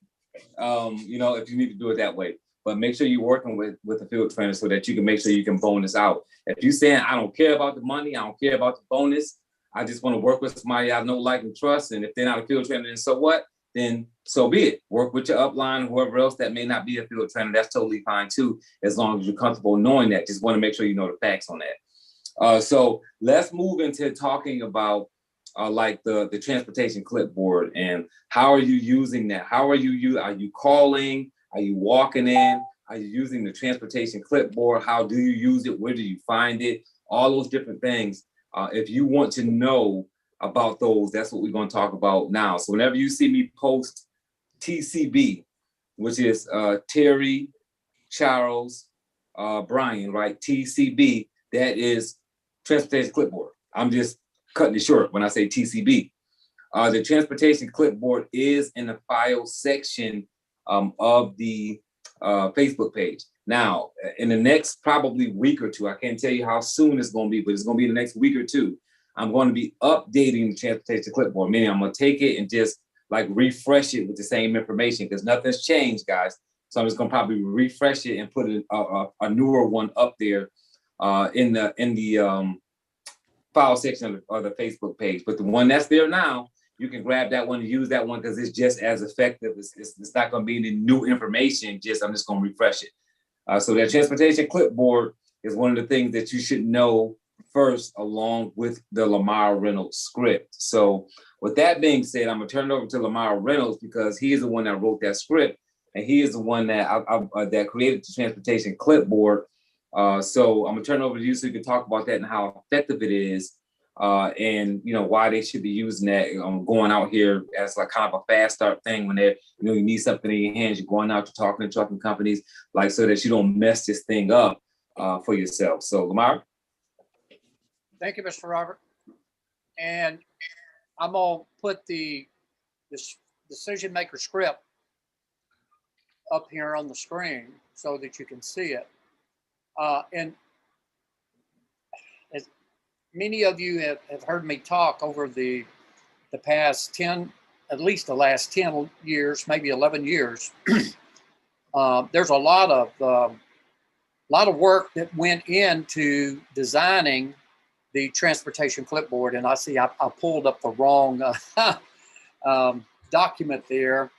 You know, if you need to do it that way. But make sure you're working with a field trainer so that you can make sure you can bonus out. If you're saying, I don't care about the money, I don't care about the bonus, I just want to work with somebody I know, like, and trust. And if they're not a field trainer, then so what? Then so be it. Work with your upline, whoever else that may not be a field trainer. That's totally fine too, as long as you're comfortable knowing that. Just want to make sure you know the facts on that. So let's move into talking about like the transportation clipboard, and how are you using that? Are you calling? Are you walking in? Are you using the transportation clipboard? How do you use it? Where do you find it? All those different things. If you want to know about those, that's what we're going to talk about now. So whenever you see me post TCB, which is Terry, Charles, Brian, right? TCB, that is transportation clipboard. I'm just cutting it short when I say TCB. The transportation clipboard is in the file section of the Facebook page. Now, in the next probably week or two, I can't tell you how soon it's going to be, but it's going to be the next week or two. I'm going to be updating the transportation clipboard, meaning I'm going to take it and just like refresh it with the same information because nothing's changed, guys. So I'm just going to probably refresh it and put a newer one up there in the file section of the Facebook page. But the one that's there now, you can grab that one and use that one because it's just as effective. It's not going to be any new information. I'm just going to refresh it. So that transportation clipboard is one of the things that you should know first, along with the Lamar Reynolds script. So with that being said, I'm going to turn it over to Lamar Reynolds because he is the one that wrote that script. And he is the one that that created the transportation clipboard. So I'm going to turn it over to you so you can talk about that and how effective it is. And why they should be using that going out here as like kind of a fast start thing when they're you need something in your hands, you're going out to talking to trucking companies, like so that you don't mess this thing up for yourself. So Lamar. Thank you, Mr. Robert. And I'm gonna put this decision maker script up here on the screen so that you can see it. And as many of you have heard me talk over the past 10, at least the last 10 years, maybe 11 years, there's a lot of work that went into designing the transportation clipboard. And I see I pulled up the wrong document there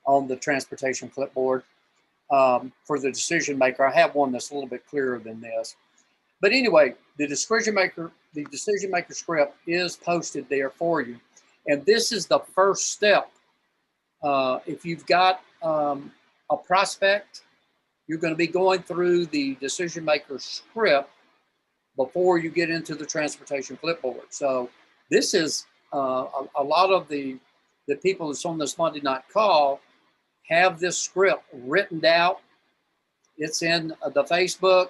on the transportation clipboard for the decision maker. I have one that's a little bit clearer than this. But anyway, the decision maker script is posted there for you. And this is the first step. If you've got a prospect, you're going to be going through the decision maker script before you get into the transportation clipboard. So this is a lot of the people that's on this Monday night call have this script written out. It's in the Facebook,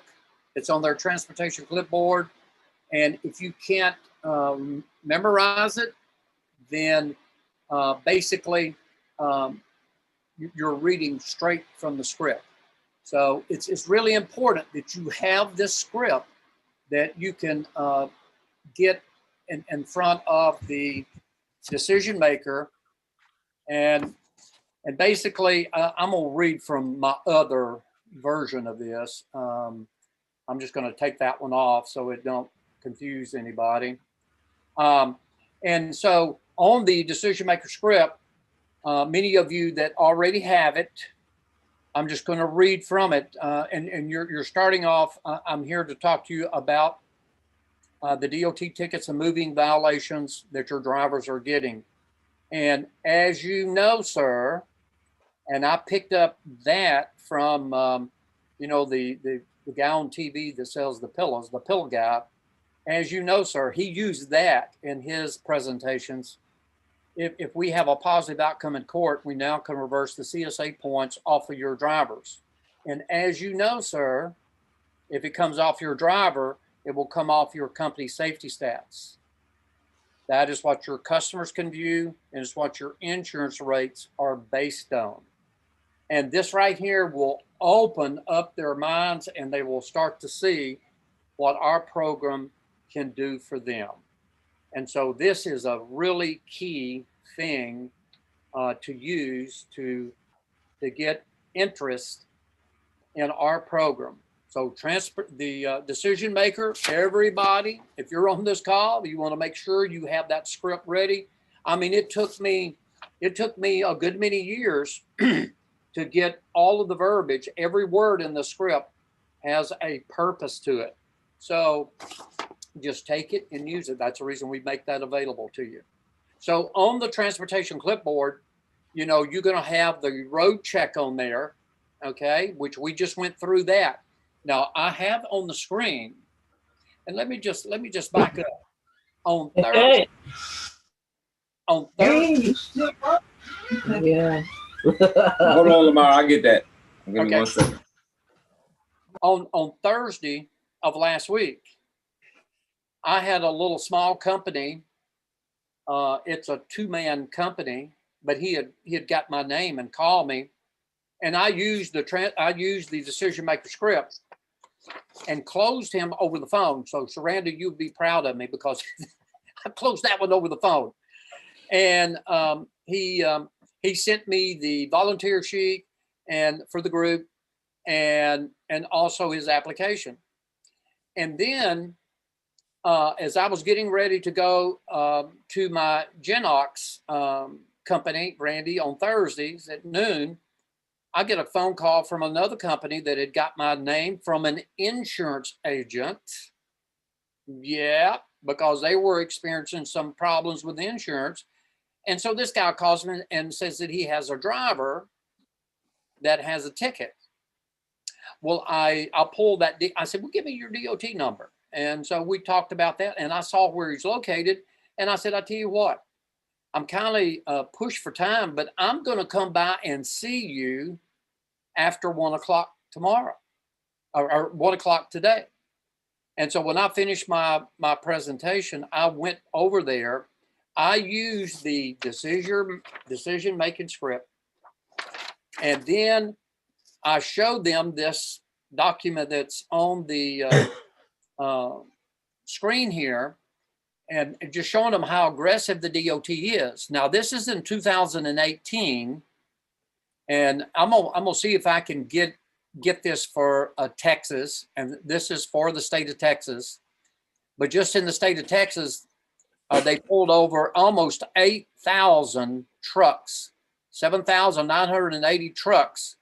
it's on their transportation clipboard. And if you can't memorize it, then basically you're reading straight from the script. So it's really important that you have this script that you can get in front of the decision maker. And basically, I'm going to read from my other version of this. I'm just going to take that one off so it don't confuse anybody. And so on the decision maker script, many of you that already have it, I'm just going to read from it. And you're starting off, I'm here to talk to you about the D.O.T. tickets and moving violations that your drivers are getting. And as you know, sir, and I picked up that from, the guy on TV that sells the pillows, the pillow guy. As you know, sir, he used that in his presentations. If we have a positive outcome in court, we now can reverse the CSA points off of your drivers. And as you know, sir, if it comes off your driver, it will come off your company safety stats. That is what your customers can view, and it's what your insurance rates are based on. And this right here will open up their minds, and they will start to see what our program can do for them. And so this is a really key thing to use to get interest in our program. So the decision maker, everybody, if you're on this call, you want to make sure you have that script ready. I mean, it took me a good many years to get all of the verbiage. Every word in the script has a purpose to it. So just take it and use it. That's the reason we make that available to you. So on the transportation clipboard, you're going to have the road check on there, okay, which we just went through that. Now I have on the screen, and let me just back up. On Thursday, Yeah. Hold on, Lamar, I get that. Give me Okay. 1 second. On Thursday of last week, I had a little small company it's a two-man company, but he had got my name and called me, and I used the decision maker script and closed him over the phone. So Sherranda, you'd be proud of me because I closed that one over the phone. And he sent me the volunteer sheet and for the group and also his application. And then as I was getting ready to go to my Genox company, Randy, on Thursdays at noon, I get a phone call from another company that had got my name from an insurance agent. Yeah, because they were experiencing some problems with insurance. And so this guy calls me and says that he has a driver that has a ticket. Well, I pulled that. I said, well, give me your DOT number. And so we talked about that, and I saw where he's located. And I said, I tell you what, I'm kind of pushed for time, but I'm going to come by and see you after 1 o'clock tomorrow or 1 o'clock today. And so when I finished my presentation, I went over there. I used the decision making script. And then I showed them this document that's on the screen here, and just showing them how aggressive the DOT is. Now, this is in 2018, and I'm gonna see if I can get this for Texas, and this is for the state of Texas. But just in the state of Texas, they pulled over almost 8,000 trucks, 7,980 trucks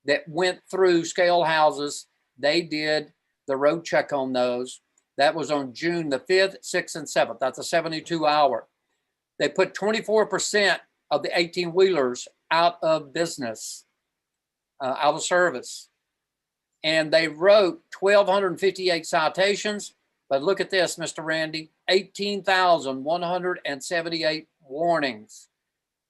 that went through scale houses. They did the road check on those. That was on June the 5th, 6th, and 7th. That's a 72-hour. They put 24% of the 18-wheelers out of business, out of service. And they wrote 1,258 citations. But look at this, Mr. Randy, 18,178 warnings.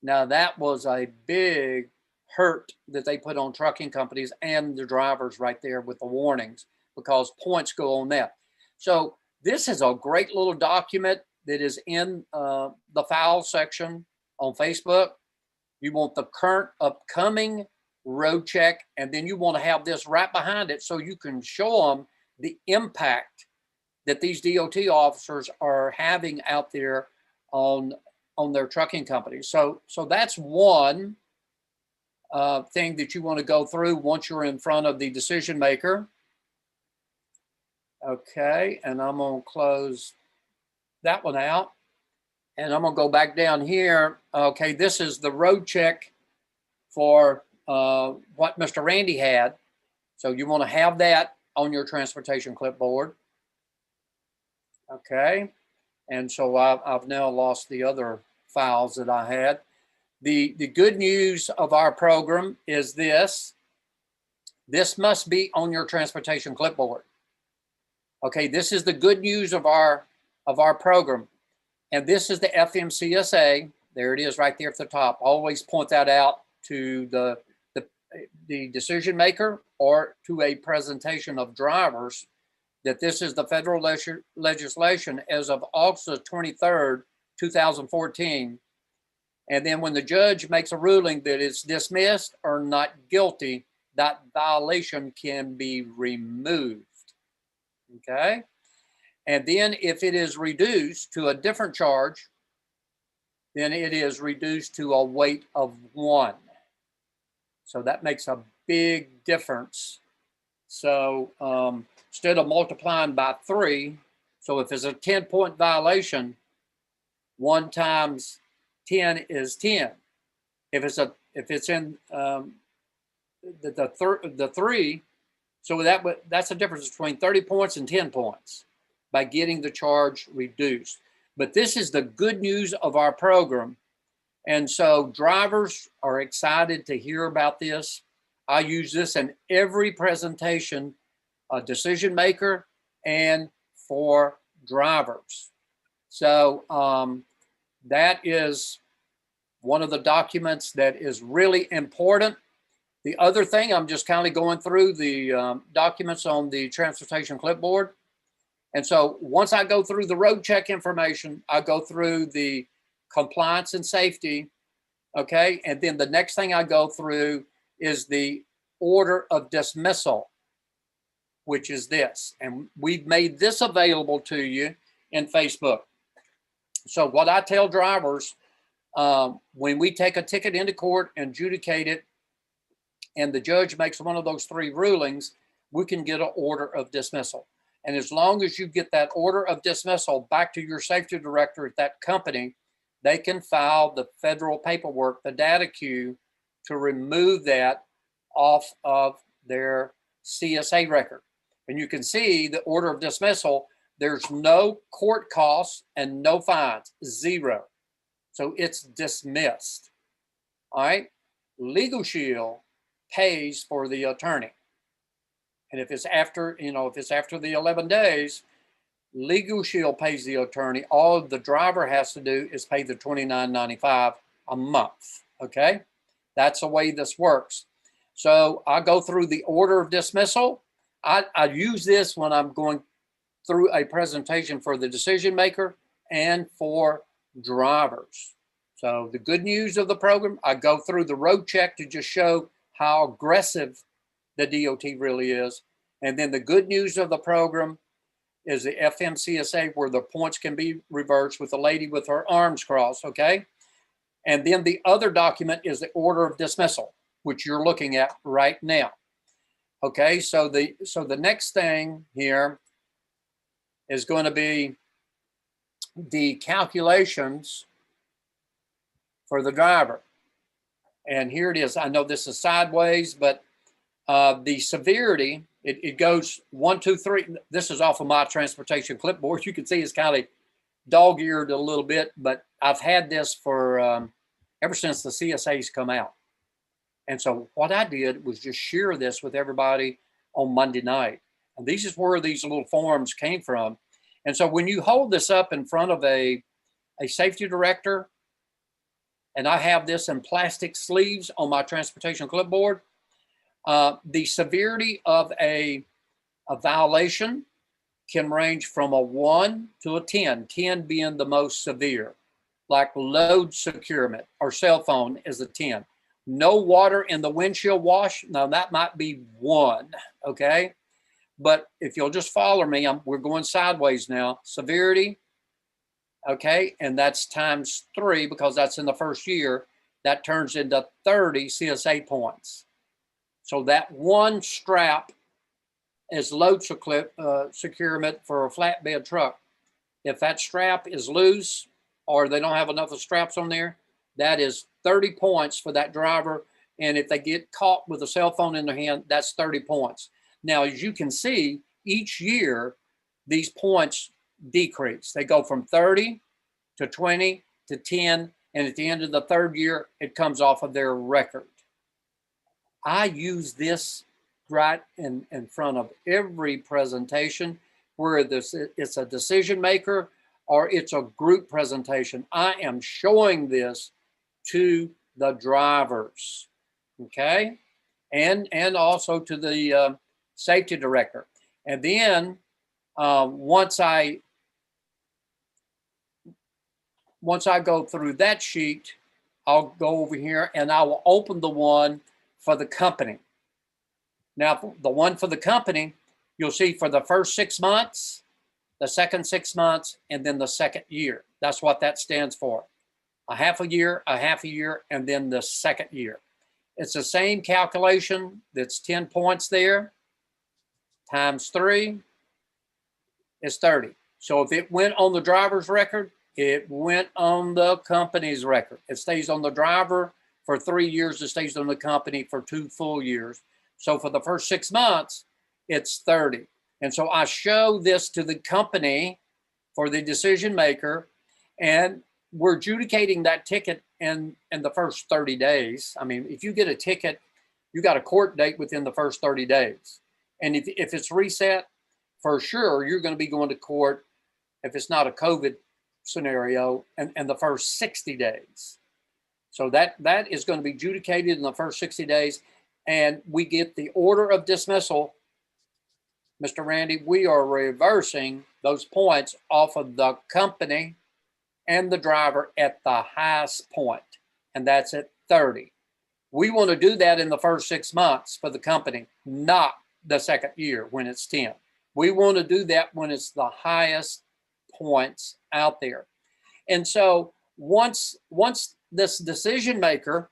Now, that was a big hurt that they put on trucking companies and the drivers right there with the warnings, because points go on that. So this is a great little document that is in the file section on Facebook. You want the current upcoming road check, and then you want to have this right behind it so you can show them the impact that these DOT officers are having out there on their trucking companies. So that's one thing that you want to go through once you're in front of the decision maker. Okay, and I'm going to close that one out. And I'm going to go back down here. Okay, this is the road check for what Mr. Randy had. So you want to have that on your transportation clipboard. Okay, and so I've now lost the other files that I had. The good news of our program is this. This must be on your transportation clipboard. Okay, this is the good news of our program. And this is the FMCSA. There it is right there at the top. Always point that out to the decision maker or to a presentation of drivers that this is the federal legislation as of August 23rd, 2014. And then when the judge makes a ruling that it's dismissed or not guilty, that violation can be removed. Okay. And then if it is reduced to a different charge, then it is reduced to a weight of 1. So that makes a big difference. So instead of multiplying by 3, so if it's a 10-point violation, 1 times 10 is 10. If it's in the 3, so that's the difference between 30 points and 10 points by getting the charge reduced. But this is the good news of our program. And so drivers are excited to hear about this. I use this in every presentation, a decision maker and for drivers. So that is one of the documents that is really important. The other thing, I'm just kind of going through the documents on the transportation clipboard. And so once I go through the road check information, I go through the compliance and safety. Okay, and then the next thing I go through is the order of dismissal, which is this. And we've made this available to you in Facebook. So what I tell drivers, when we take a ticket into court and adjudicate it, and the judge makes one of those 3 rulings, we can get an order of dismissal. And as long as you get that order of dismissal back to your safety director at that company, they can file the federal paperwork, the data queue, to remove that off of their CSA record. And you can see the order of dismissal, there's no court costs and no fines, 0. So it's dismissed. All right. LegalShield pays for the attorney. And if it's after, if it's after the 11 days, LegalShield pays the attorney. All the driver has to do is pay the $29.95 a month. Okay. That's the way this works. So I go through the order of dismissal. I use this when I'm going through a presentation for the decision maker and for drivers. So the good news of the program, I go through the road check to just show how aggressive the D.O.T. really is. And then the good news of the program is the FMCSA, where the points can be reversed with a lady with her arms crossed, okay? And then the other document is the order of dismissal, which you're looking at right now. Okay, so the next thing here is going to be the calculations for the driver. And here it is. I know this is sideways, but the severity, it goes 1, 2, 3. This is off of my transportation clipboard. You can see it's kind of dog-eared a little bit, but I've had this for ever since the CSA's come out. And so what I did was just share this with everybody on Monday night. And this is where these little forms came from. And so when you hold this up in front of a safety director, and I have this in plastic sleeves on my transportation clipboard, the severity of a violation can range from a 1 to a 10, 10 being the most severe, like load securement or cell phone is a 10. No water in the windshield wash, now that might be 1, okay? But if you'll just follow me, we're going sideways now. Severity, okay, and that's times 3 because that's in the first year. That turns into 30 CSA points. So that 1 strap is load securement for a flatbed truck. If that strap is loose or they don't have enough of straps on there, that is 30 points for that driver. And if they get caught with a cell phone in their hand, that's 30 points. Now, as you can see, each year, these points decrease. They go from 30 to 20 to 10. And at the end of the 3rd year, it comes off of their record. I use this right in front of every presentation where it's a decision maker or it's a group presentation. I am showing this to the drivers, okay? And also to the safety director. And then once I go through that sheet, I'll go over here and I will open the one for the company. Now, the one for the company, you'll see for the first 6 months, the second 6 months, and then the second year. That's what that stands for. A half a year, and then the second year. It's the same calculation. That's 10 points there. Times 3 is 30. So if it went on the driver's record, it went on the company's record. It stays on the driver for 3 years. It stays on the company for 2 full years. So for the first 6 months, it's 30. And so I show this to the company for the decision maker, and we're adjudicating that ticket in the first 30 days. I mean, if you get a ticket, you got a court date within the first 30 days. And if it's reset, for sure, you're going to be going to court if it's not a COVID scenario and the first 60 days. So that is going to be adjudicated in the first 60 days. And we get the order of dismissal. Mr. Randy, we are reversing those points off of the company and the driver at the highest point, and that's at 30. We want to do that in the first 6 months for the company, not the second year when it's 10. We want to do that when it's the highest points out there. And so once this decision maker,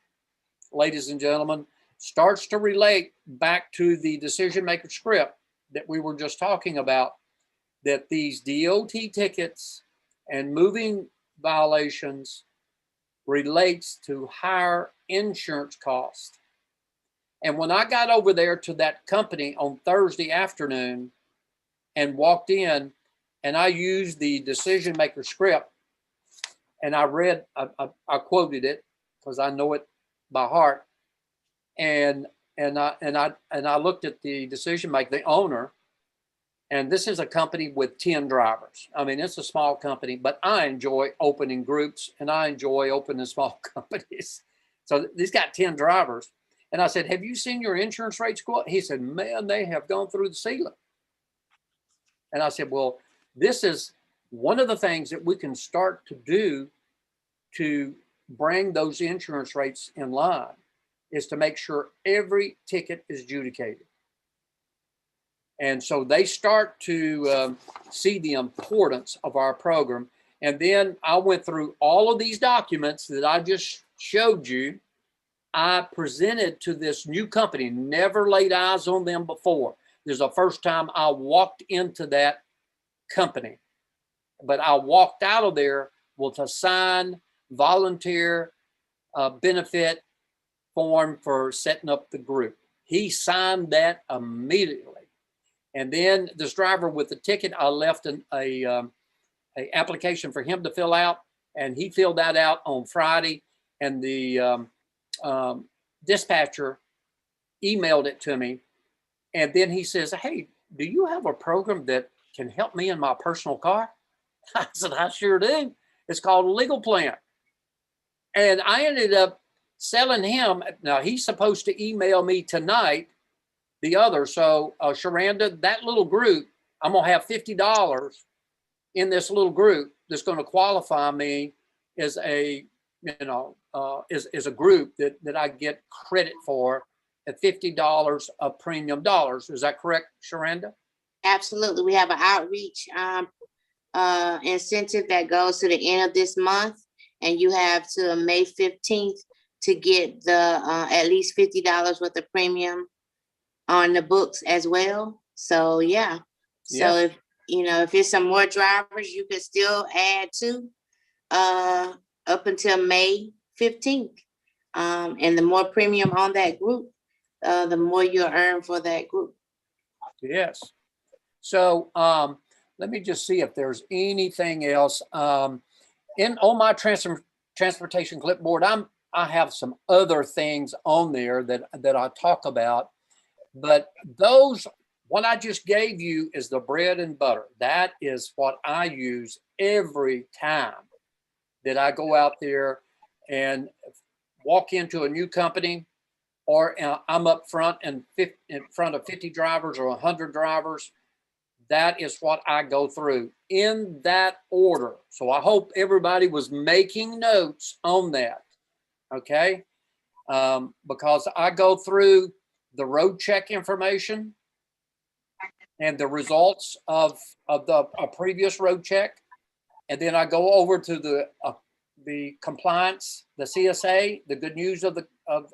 ladies and gentlemen, starts to relate back to the decision maker script that we were just talking about, that these DOT tickets and moving violations relates to higher insurance costs. And when I got over there to that company on Thursday afternoon and walked in, and I used the decision maker script, and I read, I quoted it because I know it by heart, and I looked at the decision maker, the owner, and this is a company with 10 drivers. I mean, it's a small company, but I enjoy opening groups and I enjoy opening small companies. So he's got 10 drivers. And I said, have you seen your insurance rates go up? He said, man, they have gone through the ceiling. And I said, well, this is one of the things that we can start to do to bring those insurance rates in line is to make sure every ticket is adjudicated. And so they start to see the importance of our program. And then I went through all of these documents that I just showed you. I presented to this new company, never laid eyes on them before. This is the first time I walked into that company. But I walked out of there with a signed volunteer benefit form for setting up the group. He signed that immediately. And then this driver with the ticket, I left a application for him to fill out, and he filled that out on Friday. And the dispatcher emailed it to me. And then he says, hey, do you have a program that can help me in my personal car? I said, I sure do. It's called a legal plan. And I ended up selling him. Now, he's supposed to email me tonight the other. So Sherranda, that little group, I'm going to have $50 in this little group that's going to qualify me as a, is a group that I get credit for at $50 of premium dollars. Is that correct, Sherranda? Absolutely. We have an outreach incentive that goes to the end of this month, and you have to May 15th to get the at least $50 worth of premium on the books as well. So yeah. So if if it's some more drivers, you could still add to up until May 15th. And the more premium on that group, the more you'll earn for that group. Yes. So let me just see if there's anything else. On my transportation clipboard, I have some other things on there that I talk about. But what I just gave you is the bread and butter. That is what I use every time that I go out there and walk into a new company, or I'm up front in front of 50 drivers or 100 drivers. That is what I go through in that order. So I hope everybody was making notes on that, okay? Because I go through the road check information and the results of a previous road check. And then I go over to the compliance, the CSA, the good news of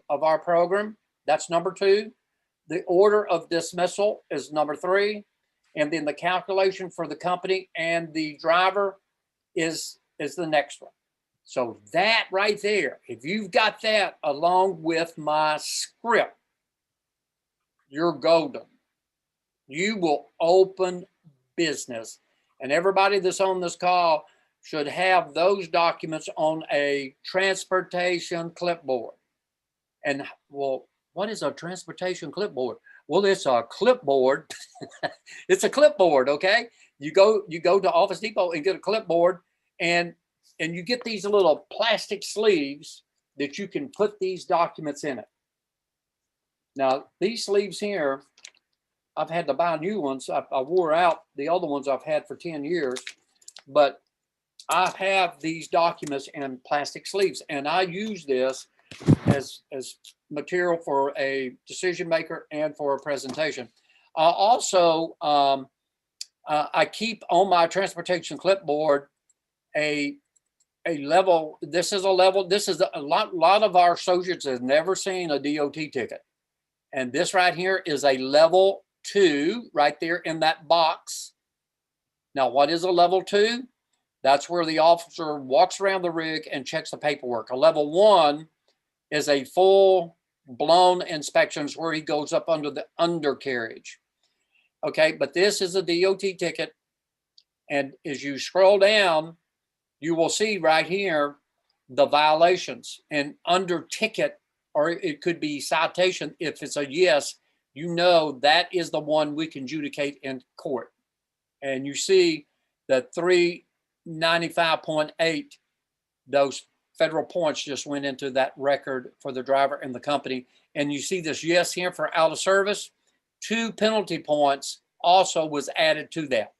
our program. That's number 2. The order of dismissal is number 3. And then the calculation for the company and the driver is the next one. So that right there, if you've got that along with my script, you're golden. You will open business. And everybody that's on this call should have those documents on a transportation clipboard. And well, what is a transportation clipboard? Well, it's a clipboard. It's a clipboard, okay? You go to Office Depot and get a clipboard, and you get these little plastic sleeves that you can put these documents in it. Now, these sleeves here, I've had to buy new ones. I wore out the other ones I've had for 10 years, but I have these documents in plastic sleeves, and I use this as material for a decision maker and for a presentation. Also, I keep on my transportation clipboard a level. This is a level. This is a lot of our associates have never seen a DOT ticket, and this right here is a level 2 right there in that box. Now, what is a level 2? That's where the officer walks around the rig and checks the paperwork. A level 1 is a full blown inspections where he goes up under the undercarriage. Okay, but this is a DOT ticket. And as you scroll down, you will see right here the violations, and under ticket, or it could be citation. If it's a yes, you know that is the one we can adjudicate in court. And you see the 395.8, those federal points just went into that record for the driver and the company. And you see this yes here for out of service. 2 penalty points also was added to that.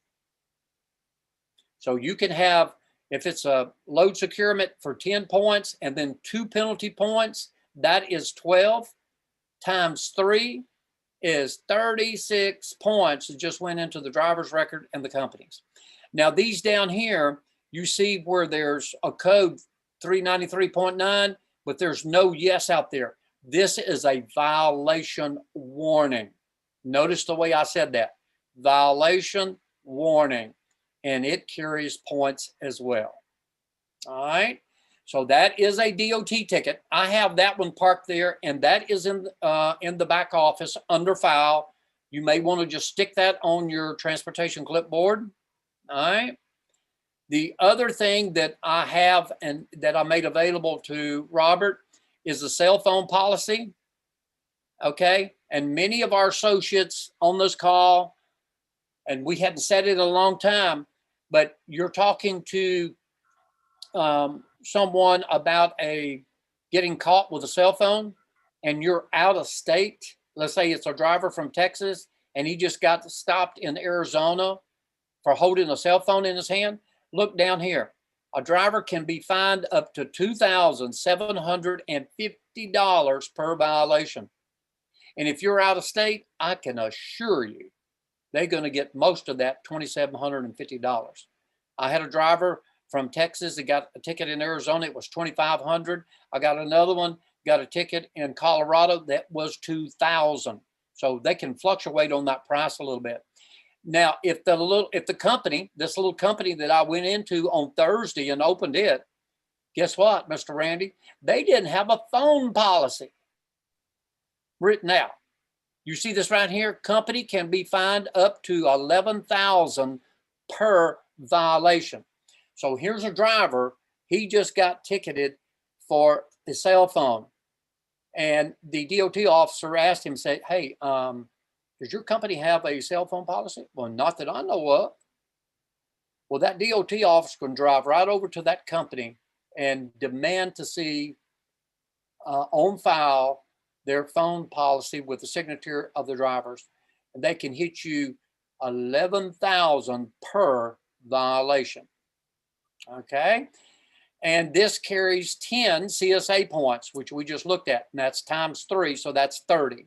So you can have, if it's a load securement for 10 points and then 2 penalty points, that is 12 times 3 is 36 points. It just went into the driver's record and the company's. Now these down here, you see where there's a code 393.9, but there's no yes out there. This is a violation warning. Notice the way I said that. Violation warning. And it carries points as well. All right. So that is a DOT ticket. I have that one parked there, and that is in the back office under file. You may want to just stick that on your transportation clipboard. All right. The other thing that I have and that I made available to Robert is the cell phone policy. Okay. And many of our associates on this call, and we hadn't said it in a long time, but you're talking to someone about getting caught with a cell phone, and you're out of state. Let's say it's a driver from Texas and he just got stopped in Arizona for holding a cell phone in his hand. Look down here. A driver can be fined up to $2,750 per violation. And if you're out of state, I can assure you they're going to get most of that $2,750. I had a driver from Texas that got a ticket in Arizona. It was $2,500. I got another one, got a ticket in Colorado that was $2,000. So they can fluctuate on that price a little bit. Now, if the company, this little company that I went into on Thursday and opened it, guess what, Mr. Randy? They didn't have a phone policy written out. You see this right here? Company can be fined up to $11,000 per violation. So here's a driver. He just got ticketed for the cell phone. And the DOT officer asked him, say, hey, does your company have a cell phone policy? Well, not that I know of. Well, that DOT officer can drive right over to that company and demand to see on file their phone policy with the signature of the drivers. And they can hit you $11,000 per violation. Okay. And this carries 10 CSA points, which we just looked at, and that's times 3. So that's 30.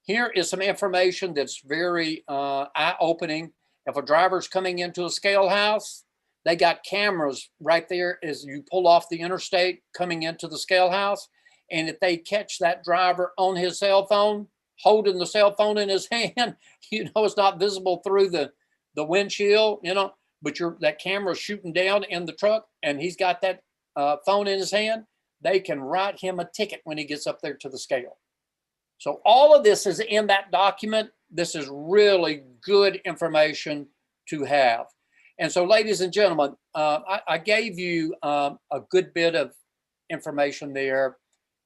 Here is some information that's very eye-opening. If a driver's coming into a scale house, they got cameras right there as you pull off the interstate coming into the scale house. And if they catch that driver on his cell phone, holding the cell phone in his hand, you know, it's not visible through the windshield, you know, but that camera is shooting down in the truck and he's got that phone in his hand, they can write him a ticket when he gets up there to the scale. So all of this is in that document. This is really good information to have. And so, ladies and gentlemen, I gave you a good bit of information there.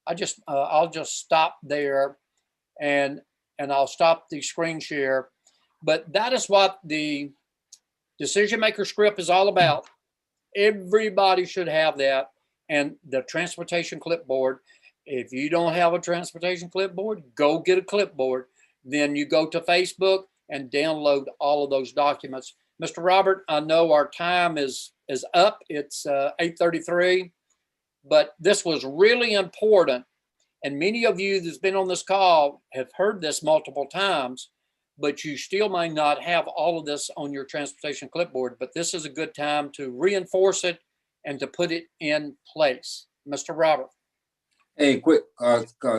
I'll just stop there and I'll stop the screen share. But that is what the decision maker script is all about. Everybody should have that. And the transportation clipboard. If you don't have a transportation clipboard, go get a clipboard. Then you go to Facebook and download all of those documents. Mr. Robert, I know our time is up. It's 8:33, but this was really important. And many of you that's been on this call have heard this multiple times, but you still may not have all of this on your transportation clipboard. But this is a good time to reinforce it and to put it in place. Mr. Robert. Hey, quick,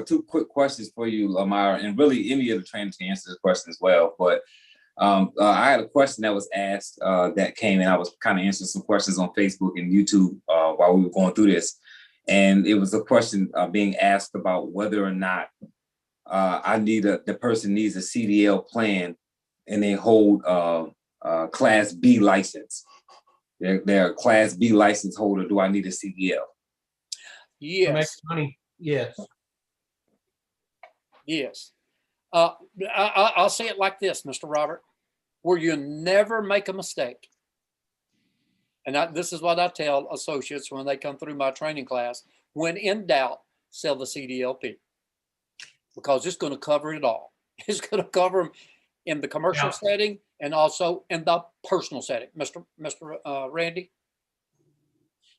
two quick questions for you, Lamar, and really any of the trainers can answer the question as well. But I had a question that was asked that came in. I was kind of answering some questions on Facebook and YouTube while we were going through this. And it was a question being asked about whether or not the person needs a CDL plan and they hold Class B license. They're a Class B license holder. Do I need a CDL? Yes. To make money, yes. Yes. I'll say it like this, Mr. Robert, where you never make a mistake. And this is what I tell associates when they come through my training class. When in doubt, sell the CDLP, because it's going to cover it all. It's going to cover them in the commercial setting and also in the personal setting. Mr. Randy?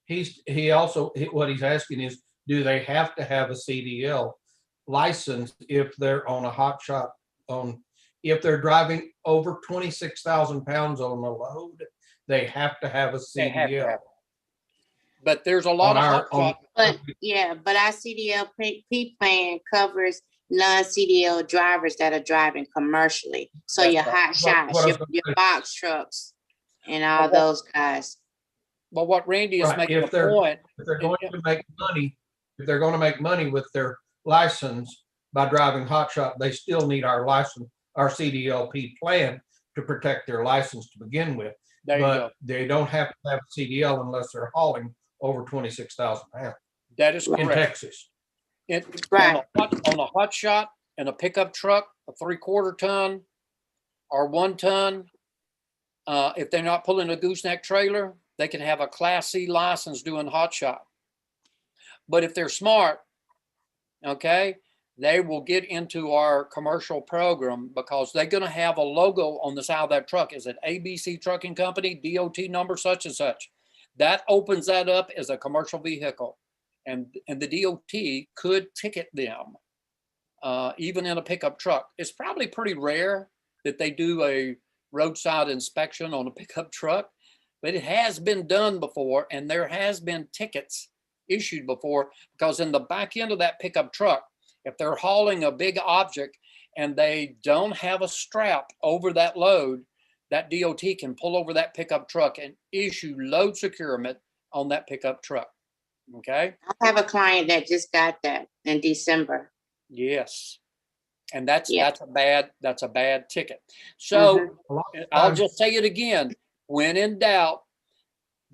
What he's asking is, do they have to have a CDL license if they're on a hot shot if they're driving over 26,000 pounds on a load? They have to have a CDL. But there's a lot of hot shot. But our CDLP plan covers non-CDL drivers that are driving commercially. So That's your right. hot shots, your box trucks, and all Okay. those guys. But what Randy is Right. making If a they're- point. If they're going to make money with their license by driving hot shot, they still need our license, our CDLP plan to protect their license to begin with. There you go. But they don't have to have a CDL unless they're hauling over 26,000 pounds That is in correct. Texas. Right. On a hot shot and a pickup truck, a 3/4 ton or 1 ton, if they're not pulling a gooseneck trailer, they can have a Class C license doing hot shot. But if they're smart, okay, they will get into our commercial program because they're going to have a logo on the side of that truck. Is it ABC Trucking Company, D.O.T. number such and such? That opens that up as a commercial vehicle. And the D.O.T. could ticket them, even in a pickup truck. It's probably pretty rare that they do a roadside inspection on a pickup truck, but it has been done before, and there has been tickets issued before, because in the back end of that pickup truck, if they're hauling a big object and they don't have a strap over that load, that DOT can pull over that pickup truck and issue load securement on that pickup truck. Okay. I have a client that just got that in December. Yes. And that's a bad ticket. Mm-hmm. So I'll just say it again. When in doubt,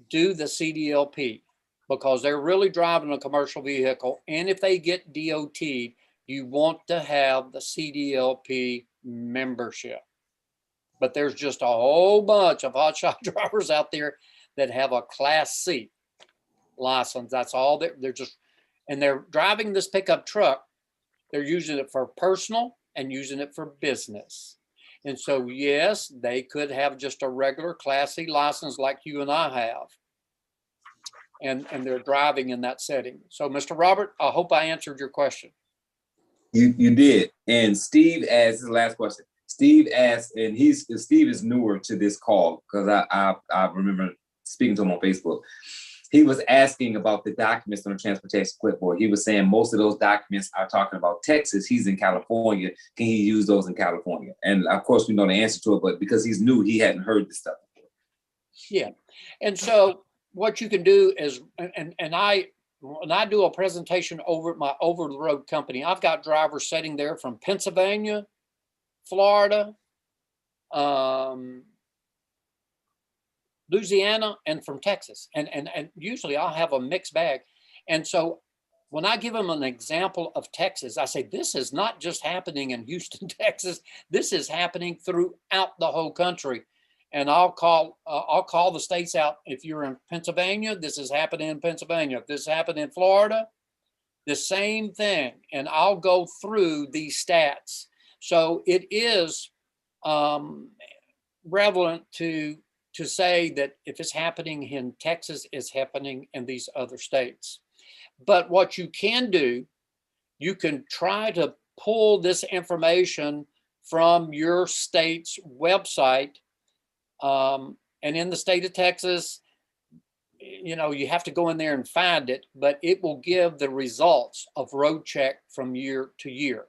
do the CDLP, because they're really driving a commercial vehicle. And if they get DOT, you want to have the CDLP membership. But there's just a whole bunch of hotshot drivers out there that have a Class C license. That's all they're just, and they're driving this pickup truck. They're using it for personal and using it for business. And so, yes, they could have just a regular Class C license like you and I have. And they're driving in that setting. So, Mr. Robert, I hope I answered your question. You did. And Steve asked, this is the last question. Steve asked, and Steve is newer to this call because I remember speaking to him on Facebook. He was asking about the documents on the transportation clipboard. He was saying most of those documents are talking about Texas. He's in California. Can he use those in California? And of course, we know the answer to it, but because he's new, he hadn't heard this stuff before. Yeah. And so what you can do is, when I do a presentation over at my over-the-road company, I've got drivers sitting there from Pennsylvania, Florida, Louisiana, and from Texas. And usually I'll have a mixed bag. And so when I give them an example of Texas, I say, this is not just happening in Houston, Texas. This is happening throughout the whole country. And I'll call the states out. If you're in Pennsylvania, this is happening in Pennsylvania. If this happened in Florida, the same thing. And I'll go through these stats. So it is relevant to say that if it's happening in Texas, it's happening in these other states. But what you can do, you can try to pull this information from your state's website. And in the state of Texas, you know, you have to go in there and find it, but it will give the results of road check from year to year.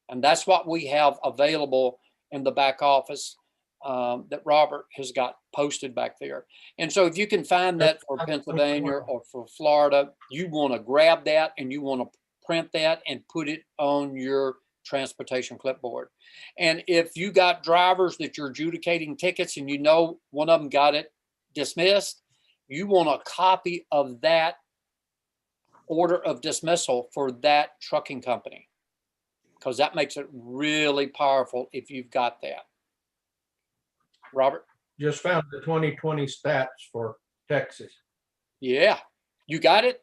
And that's what we have available in the back office that Robert has got posted back there. And so if you can find that for Pennsylvania or for Florida, you want to grab that and you want to print that and put it on your transportation clipboard. And if you got drivers that you're adjudicating tickets and you know one of them got it dismissed, you want a copy of that order of dismissal for that trucking company, because that makes it really powerful if you've got that. Robert? Just found the 2020 stats for Texas. Yeah, you got it?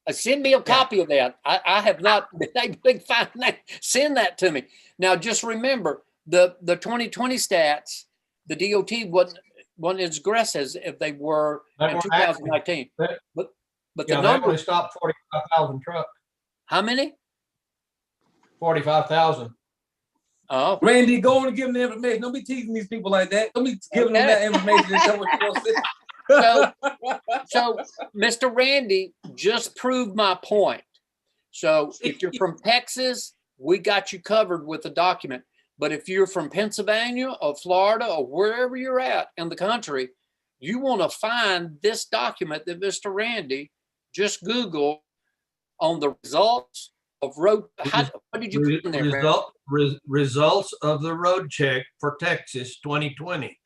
Send me a copy of that. I have not been able to find that. Send that to me. Now, just remember, the 2020 stats, the DOT wasn't as aggressive as if they were in 2019. But the Yeah, they number, only stopped 45,000 trucks. how many? 45,000. Oh, Randy, go on and give them the information. Don't be teasing these people like that. Don't be giving them that information and tell what you're going to say. so Mr. Randy just proved my point. So if you're from Texas, we got you covered with the document. But if you're from Pennsylvania or Florida or wherever you're at in the country, you want to find this document that Mr. Randy just Googled on the results of road. What did you put in there? Results of the road check for Texas 2020.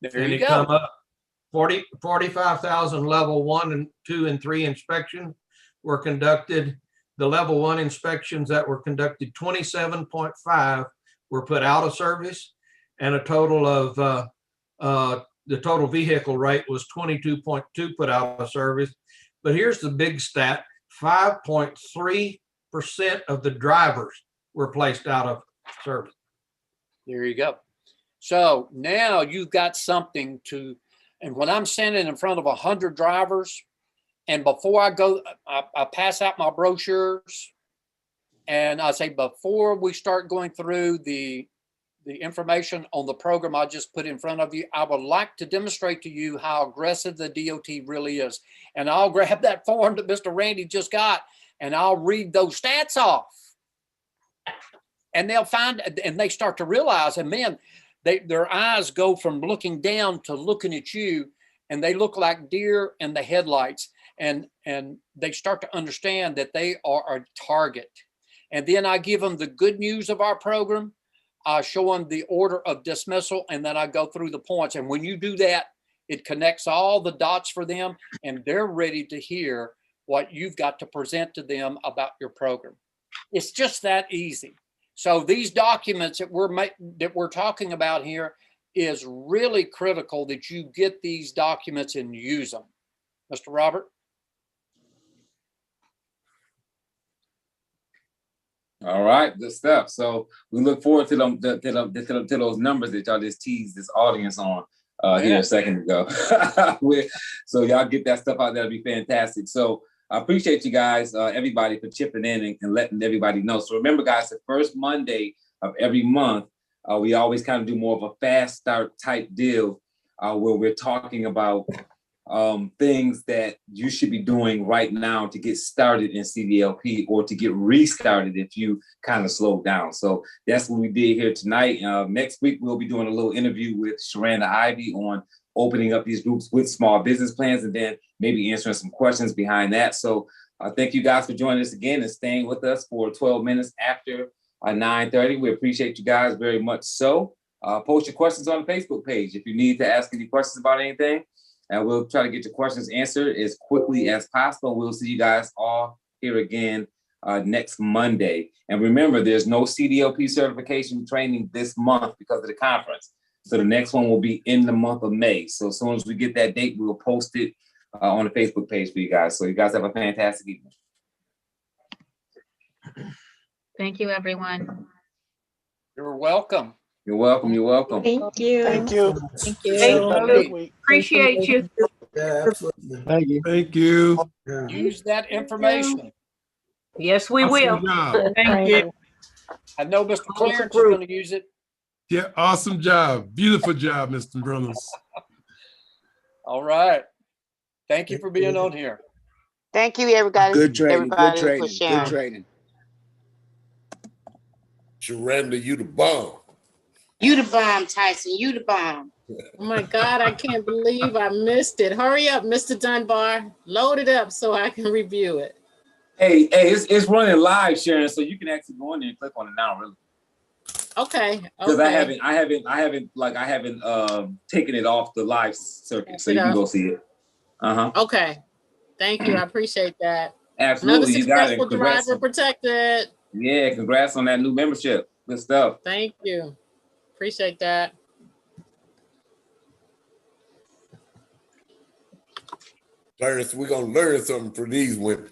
There you go. Come up 45,000 level 1 and 2 and 3 inspections were conducted. The level 1 inspections that were conducted, 27.5 were put out of service, and a total of the total vehicle rate was 22.2 put out of service. But here's the big stat: 5.3% of the drivers were placed out of service. There you go. So now you've got something to, and when I'm standing in front of 100 drivers, and before I go, I pass out my brochures, and I say, before we start going through the information on the program I just put in front of you, I would like to demonstrate to you how aggressive the DOT really is. And I'll grab that form that Mr. Randy just got, and I'll read those stats off. And they'll find, and they start to realize, and man, their eyes go from looking down to looking at you, and they look like deer in the headlights. And they start to understand that they are a target. And then I give them the good news of our program. I show them the order of dismissal, and then I go through the points. And when you do that, it connects all the dots for them, and they're ready to hear what you've got to present to them about your program. It's just that easy. So these documents that we're talking about here is really critical that you get these documents and use them. Mr. Robert? All right, good stuff. So we look forward to them to those numbers that y'all just teased this audience on here a second ago. So y'all get that stuff out. That'll be fantastic. So I appreciate you guys, everybody, for chipping in and letting everybody know. So remember, guys, the first Monday of every month, we always kind of do more of a fast start type deal where we're talking about things that you should be doing right now to get started in CDLP or to get restarted if you kind of slowed down. So that's what we did here tonight. Next week, we'll be doing a little interview with Sherranda Ivey on opening up these groups with small business plans, and then maybe answering some questions behind that. So thank you guys for joining us again and staying with us for 12 minutes after 9:30. We appreciate you guys very much. So post your questions on the Facebook page if you need to ask any questions about anything. And we'll try to get your questions answered as quickly as possible. We'll see you guys all here again next Monday. And remember, there's no CDLP certification training this month because of the conference. So the next one will be in the month of May. So as soon as we get that date, we'll post it on the Facebook page for you guys. So you guys have a fantastic evening. Thank you, everyone. You're welcome. You're welcome. You're welcome. Thank you. Thank you. Thank Have a good you. week. Appreciate you. Yeah, absolutely. Thank you. Thank you. Yeah. Use that information. Yes, we will. Awesome job. Thank you. I know Mr. Clarence is gonna use it. Yeah, awesome job. Beautiful job, Mr. Reynolds. All right. Thank you for being on here. Thank you, everybody. Good training. Good Everybody for training. sharing. Good training. Sherranda, you the bomb. You the bomb, Tyson. You the bomb. Oh my God, I can't believe I missed it. Hurry up, Mr. Dunbar. Load it up so I can review it. Hey, it's running live, Sharon, so you can actually go in there and click on it now, really. Okay. Because Okay. I haven't taken it off the live circuit, so you can go see it. Okay. Thank you. I appreciate that. Another Absolutely, you got it. successful Congrats. driver protected. Yeah, congrats on that new membership. Good stuff. Thank you. Appreciate that. Clarence, we're gonna learn something from these women.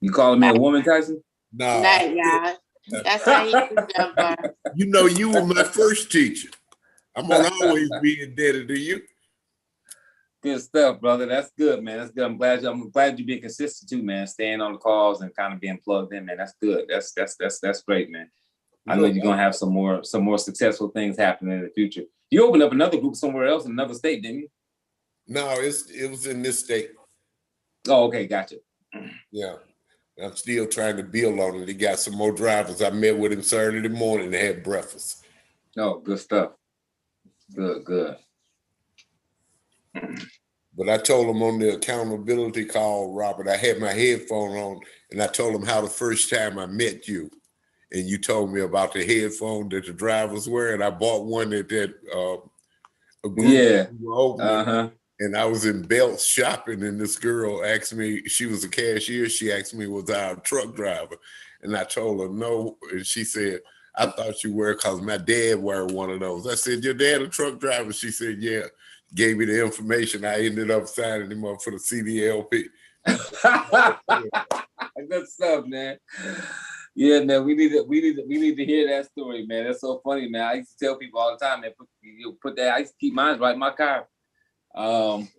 You calling me a woman, Tyson? Nah, Night, y'all. That's how you do, Dunbar. you know you were my first teacher. I'm gonna always be indebted to you. Good stuff, brother. That's good, man. That's good. I'm glad you're being consistent too, man. Staying on the calls and kind of being plugged in, man. That's good. That's great, man. I know you're gonna have some more successful things happening in the future. You opened up another group somewhere else in another state, didn't you? No, it was in this state. Oh, okay, gotcha. Yeah. I'm still trying to build on it. He got some more drivers. I met with him Saturday morning and had breakfast. Oh, good stuff. Good. But I told him on the accountability call, Robert, I had my headphone on and I told him how the first time I met you and you told me about the headphone that the drivers wear, and I bought one at that a group Yeah. we were opening. And I was in Belts shopping, and this girl asked me, she was a cashier, she asked me, was I a truck driver? And I told her no, and she said, I thought you were because my dad wore one of those. I said, your dad a truck driver? She said, yeah. Gave me the information. I ended up signing him up for the CDLP. Good stuff, man. Yeah, man, we need to hear that story, man. That's so funny, man. I used to tell people all the time, man, put that. I used to keep mine right in my car.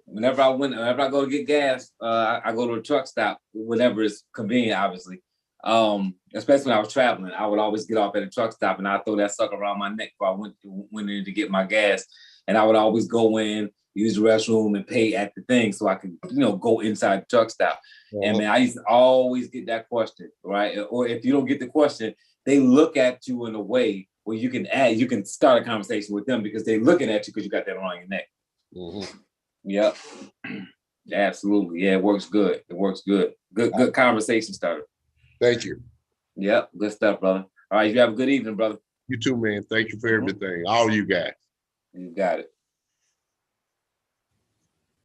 Whenever I go to get gas, I go to a truck stop whenever it's convenient, obviously. Especially when I was traveling, I would always get off at a truck stop and I'd throw that sucker around my neck before I went in to get my gas. And I would always go in, use the restroom, and pay at the thing so I could, go inside the truck stop. And man, I used to always get that question, right? Or if you don't get the question, they look at you in a way where you can start a conversation with them because they're looking at you because you got that around your neck. Mm-hmm. Yep. Absolutely. Yeah, it works good. It works good. Good conversation starter. Thank you. Yep. Good stuff, brother. All right. You have a good evening, brother. You too, man. Thank you for everything. All you guys. You got it.